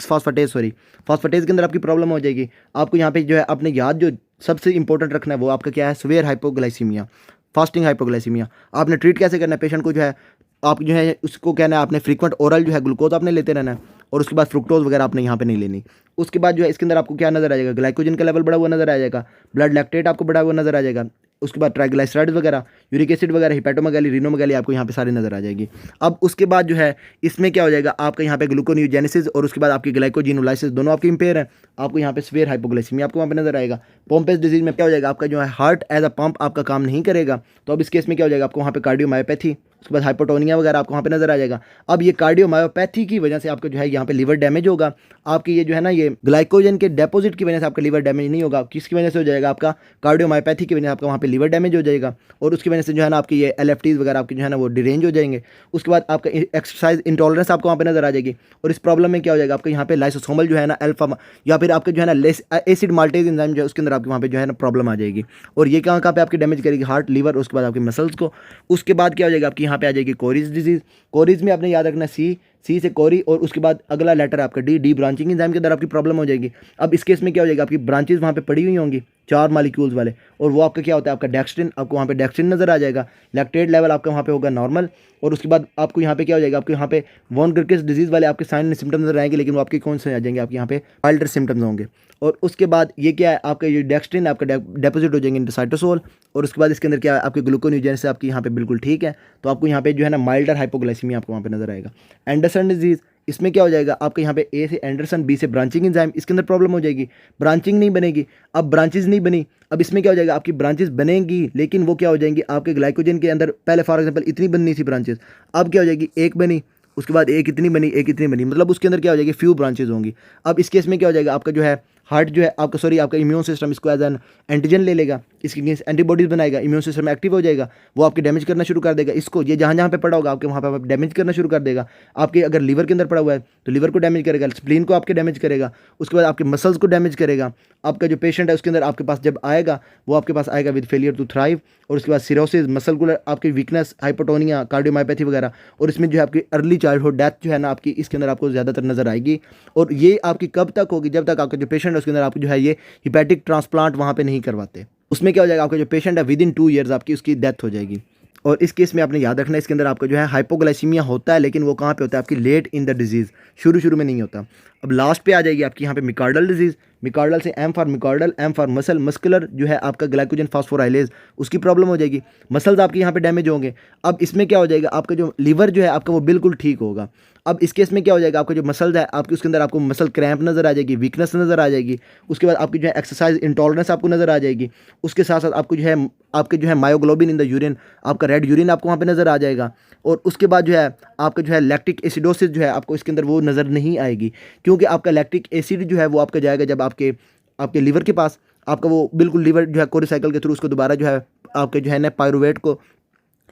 फास्फेटेज के अंदर आपकी प्रॉब्लम हो जाएगी। आपको यहाँ पे जो है अपने याद जो सबसे इंपॉर्टेंट रखना है वो आपका क्या है, स्वेयर हाइपोग्लाइसीमिया, फास्टिंग हाइपोग्लाइसीमिया। आपने ट्रीट कैसे करना है, पेशेंट को जो है आप जो है उसको कहना है आपने फ्रीक्वेंट ओरल जो है ग्लूकोज आपने लेते रहना है, और उसके बाद फ्रुक्टोज वगैरह आपने यहाँ पे नहीं लेनी। उसके बाद जो है इसके अंदर आपको क्या नजर आ जाएगा, ग्लाइकोजन का लेवल बढ़ा हुआ नजर आ जाएगा, ब्लड लैक्टेट आपको बढ़ा हुआ नजर आ जाएगा। उसके बाद ट्राइग्लिसराइड्स वगैरह, यूरिक एसिड वगैरह, हिपैटोमेगाली, रीनोमेगाली आपको यहाँ पे सारी नजर आ जाएगी। अब उसके बाद जो है इसमें क्या हो जाएगा आपका यहाँ पे ग्लूकोनियोजेनेसिस और उसके बाद आपकी ग्लाइकोजिनोलाइसिस दोनों आपके इंपेयर हैं। आपको यहाँ पे सीवियर हाइपोग्लाइसीमिया आपको वहाँ पे नजर आएगा। पोम्पेस डिजीज में क्या हो जाएगा आपका जो है हार्ट एज अ पंप आपका काम नहीं करेगा, तो अब इस केस में क्या हो जाएगा आपको वहाँ पे कार्डियोमायोपैथी, उसके बाद हाइपोटोनिया वगैरह आपको वहाँ पे नजर आ जाएगा। अब ये कार्डियोमायोपैथी की वजह से आपका जो है यहाँ पे लीवर डैमेज होगा। आपकी ये जो है ना ये ग्लाइकोजन के डिपॉजिट की वजह से आपका लीवर डैमेज नहीं होगा, किसकी वजह से हो जाएगा आपका कार्डियोमायोपैथी की वजह से आपका वहाँ पे लीवर डैमेज हो जाएगा और उसकी वजह से जो है ना आपकी ये एलएफटीज वगैरह आपकी जो है ना वो डिरेंज हो जाएंगे। उसके बाद आपका एक्सरसाइज इंटॉलरेंस आपको वहाँ पे नजर आ जाएगी और इस प्रॉब्लम में क्या हो जाएगा आपका यहाँ पे लाइसोसोमल जो है ना अल्फा या फिर आपके जो है ना एसिड माल्टेज एंजाइम जो है उसके अंदर आपके वहाँ पे जो है ना प्रॉब्लम आ जाएगी और ये कहाँ पे आपकी डैमेज करेगी हार्ट, लीवर, उसके बाद आपके मसल्स को। उसके बाद क्या हो जाएगा आपकी यहाँ पे आ जाएगी कोरीज डिजीज। कोरीज में आपने याद रखना सी से कोरी और उसके बाद अगला लेटर आपका डी ब्रांचिंग एंजाइम के अंदर आपकी प्रॉब्लम हो जाएगी। अब इस केस में क्या हो जाएगा आपकी ब्रांचेस वहाँ पे पड़ी हुई होंगी 4 मॉलिक्यूल्स वाले और वो आपका क्या होता है आपका डेक्स्ट्रिन, आपको वहाँ पे डेक्स्ट्रिन नजर आ जाएगा। लैक्टेट लेवल आपका वहाँ पे होगा नॉर्मल और उसके बाद आपको यहाँ पे क्या हो जाएगा आपको यहाँ पे वॉन ग्रिकिस डिजीज वाले आपके साइन एंड सिम्टम्स नजर आएंगे, लेकिन वो आपके कौन से आ जाएंगे आपके यहाँ पे वाइल्डर सिम्टम्स होंगे। और उसके बाद ये क्या है आपका ये डेक्स्ट्रिन आपका डिपॉजिट हो जाएंगे इनटू साइटोसोल और उसके बाद इसके अंदर क्या है आपके ग्लूकोनियोजेनेसिस आपकी यहाँ पे बिल्कुल ठीक है, तो आपको यहाँ पे जो है ना माइल्डर हाइपोग्लाइसीमिया आपको वहाँ पे नजर आएगा। एंडरसन डिजीज, इसमें क्या हो जाएगा आपके यहाँ पे ए से एंडरसन, बी से ब्रांचिंग एंजाइम, इसके अंदर प्रॉब्लम हो जाएगी, ब्रांचिंग नहीं बनेगी। अब ब्रांचेज नहीं बनी, अब इसमें क्या हो जाएगा आपकी ब्रांचेस बनेंगी लेकिन वो क्या हो जाएंगी आपके ग्लाइकोजन के अंदर पहले फॉर एग्जांपल इतनी बननी थी ब्रांचेस, अब क्या हो जाएगी एक बनी, उसके बाद एक इतनी बनी, एक इतनी बनी, मतलब उसके अंदर क्या हो जाएगी फ्यू ब्रांचेज होंगी। अब इस केस में क्या हो जाएगा आपका जो है हार्ट जो है आपका इम्यून सिस्टम इसको एज एन एंटीजन ले लेगा, इसके अगेंस्ट एंटीबॉडीज बनाएगा, इम्यून सिस्टम एक्टिव हो जाएगा, वो आपके डैमेज करना शुरू कर देगा इसको, ये जहाँ जहाँ पे पड़ा होगा आपके वहाँ पे डैमेज करना शुरू कर देगा। आपके अगर लीवर के अंदर पड़ा हुआ है तो लीवर को डैमेज करेगा, स्प्लीन को आपके डैमेज करेगा, उसके बाद आपके मसल्स को डैमेज करेगा। आपका जो पेशेंट है उसके अंदर आपके पास जब आएगा वो आपके पास आएगा विद फेलियर टू थ्राइव और उसके बाद सिरोसिस, मसलकुलर आपकी वीकनेस, हाइपोटोनिया, कार्डियोमायोपैथी वगैरह और इसमें जो है आपकी अर्ली चाइल्डहुड डेथ जो है ना आपकी इसके अंदर आपको ज़्यादातर नजर आएगी। और ये आपकी कब तक होगी, जब तक आपका जो पेशेंट है उसके अंदर आपको जो है ये हिपैटिक ट्रांसप्लांट वहाँ पे नहीं करवाते। उसमें क्या हो जाएगा आपका जो पेशेंट है विद इन 2 ईयर्स आपकी उसकी डेथ हो जाएगी। और इस केस में आपने याद रखना है इसके अंदर आपका जो है हाइपोग्लाइसीमिया होता है, लेकिन वो कहाँ पे होता है आपकी लेट इन द डिजीज़, शुरू में नहीं होता। अब लास्ट पे आ जाएगी आपकी यहाँ पे मिकार्डल डिजीज़। मिकार्डल से M for McArdle, M for muscle, muscular जो है आपका ग्लाइकोजन फास्फोराइलेज उसकी प्रॉब्लम हो जाएगी, मसल्स आपके यहाँ पे डैमेज होंगे। अब इसमें क्या हो जाएगा आपका जो लीवर जो है आपका वो बिल्कुल ठीक होगा। अब इस केस में क्या हो जाएगा आपका जो मसल्स है आपके उसके अंदर आपको मसल क्रैम्प नजर आ जाएगी, वीकनेस नजर आ जाएगी, उसके बाद आपकी जो है एक्सरसाइज इंटॉलरेंस आपको नजर आ जाएगी, उसके साथ साथ आपको जो है आपके जो है मायोग्लोबिन इन द यूरिन, आपका रेड यूरिन आपको वहाँ पे नजर आ जाएगा। और उसके बाद जो है आपका जो है लैक्टिक एसिडोसिस जो है आपको इसके अंदर वो नज़र नहीं आएगी, क्योंकि आपका लैक्टिक एसिड जो है वो आपका जाएगा जब आपके लीवर के पास आपका वो बिल्कुल लीवर जो है कोरिसाइकिल के थ्रू उसको दोबारा जो है आपके जो है ना पायरुवेट को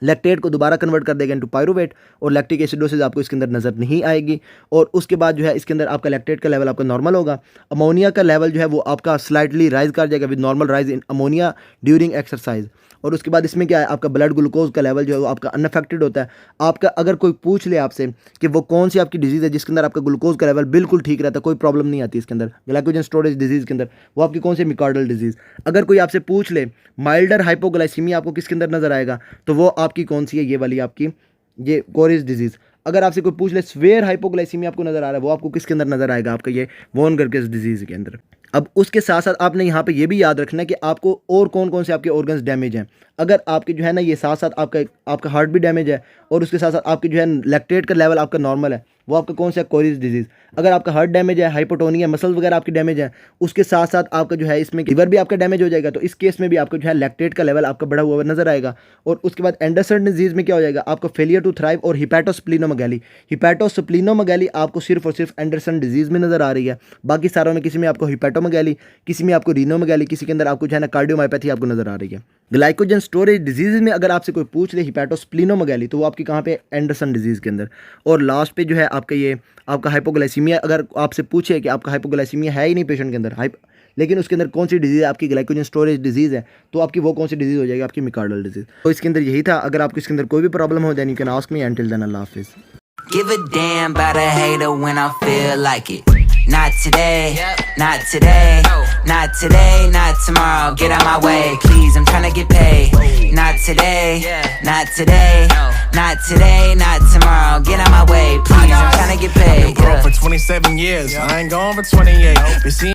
लैक्टेट को दोबारा कन्वर्ट कर देगा इनटू पायरुवेट और लैक्टिक एसिडोसिस आपको इसके अंदर नज़र नहीं आएगी। और उसके बाद जो है इसके अंदर आपका लैक्टेट का लेवल आपका नॉर्मल होगा, अमोनिया का लेवल जो है वो आपका स्लाइटली राइज कर जाएगा with normal rise in ammonia during exercise. और उसके बाद इसमें क्या है आपका ब्लड ग्लूकोज का लेवल जो है वो आपका अनअफेक्टेड होता है। आपका अगर कोई पूछ ले आपसे कि वो कौन सी आपकी डिजीज़ है जिसके अंदर आपका ग्लूकोज का लेवल बिल्कुल ठीक रहता है, कोई प्रॉब्लम नहीं आती इसके अंदर, ग्लाइकोजन स्टोरेज डिजीज़ के अंदर, वो आपकी कौन सी मिकार्डल डिजीज़। अगर कोई आपसे पूछ ले माइल्डर हाइपोग्लाइसीमिया आपको किसके अंदर नजर आएगा, तो वो आपकी कौन सी है, ये वाली आपकी ये कोरिज डिजीज़। अगर आपसे कोई पूछ ले स्वेयर हाइपोग्लाइसीमिया आपको नजर आ रहा है, वो आपको किसके अंदर नजर आएगा, आपका ये वॉन गर्केस डिजीज़ के अंदर। अब उसके साथ साथ आपने यहाँ पे ये भी याद रखना है कि आपको और कौन कौन से आपके ऑर्गन्स डैमेज हैं। अगर आपके जो है ना ये साथ साथ आपका हार्ट भी डैमेज है और उसके साथ साथ आपके जो है लैक्टेट का लेवल आपका नॉर्मल है, वो आपका कौन सा कोरिज डिजीज़। अगर आपका हार्ट डैमेज है, हाइपोटोनिया, मसल्स वगैरह आपकी डैमेज है, उसके साथ साथ आपका जो है इसमें लीवर भी आपका डैमेज हो जाएगा, तो इस केस में भी आपको जो है लैक्टेट का लेवल आपका बढ़ा हुआ नजर आएगा। और उसके बाद एंडरसन डिजीज़ में क्या हो जाएगा आपका फेलियर टू थ्राइव और हिपैटोस्प्लीनोमेगाली। हिपैटोस्प्लीनोमेगाली आपको सिर्फ और सिर्फ एंडरसन डिजीज़ में नजर आ रही है, बाकी सारों में किसी में आपको हिपैटोमेगाली, किसी में आपको रीनोमेगाली, किसी के अंदर आपको जो है ना कार्डियोमायोपैथी आपको नजर आ रही है। ग्लाइकोजन स्टोरेज डिजीज़ में अगर आपसे कोई पूछ ले हिपैटोस्प्लीनोमेगाली, तो वो आपकी कहाँ पे एंडरसन डिजीज़ के अंदर। और लास्ट पे जो है आपका ये आपका हाइपोग्लाइसीमिया, अगर आपसे पूछे कि आपका हाइपोग्लाइसीमिया है ही नहीं पेशेंट के अंदर लेकिन उसके अंदर कौन सी डिजीज़ आपकी ग्लाइकोजन स्टोरेज डिजीज़ है, तो आपकी वो कौन सी डिजीज़ हो जाएगी, आपकी मिकार्डल डिजीज़। तो इसके अंदर यही था। अगर आपको इसके अंदर कोई भी प्रॉब्लम हो then you can ask me. Until then अल्लाह हाफिज़। Give a damn about a hater when I feel like it. Not today, not today, not today, not tomorrow. Get out my way, please, I'm tryna get paid. Not today, not today, not today, not tomorrow. Get out my way, please, I'm tryna get paid. I've been broke for 27 years, I ain't gone for 28. Been seeing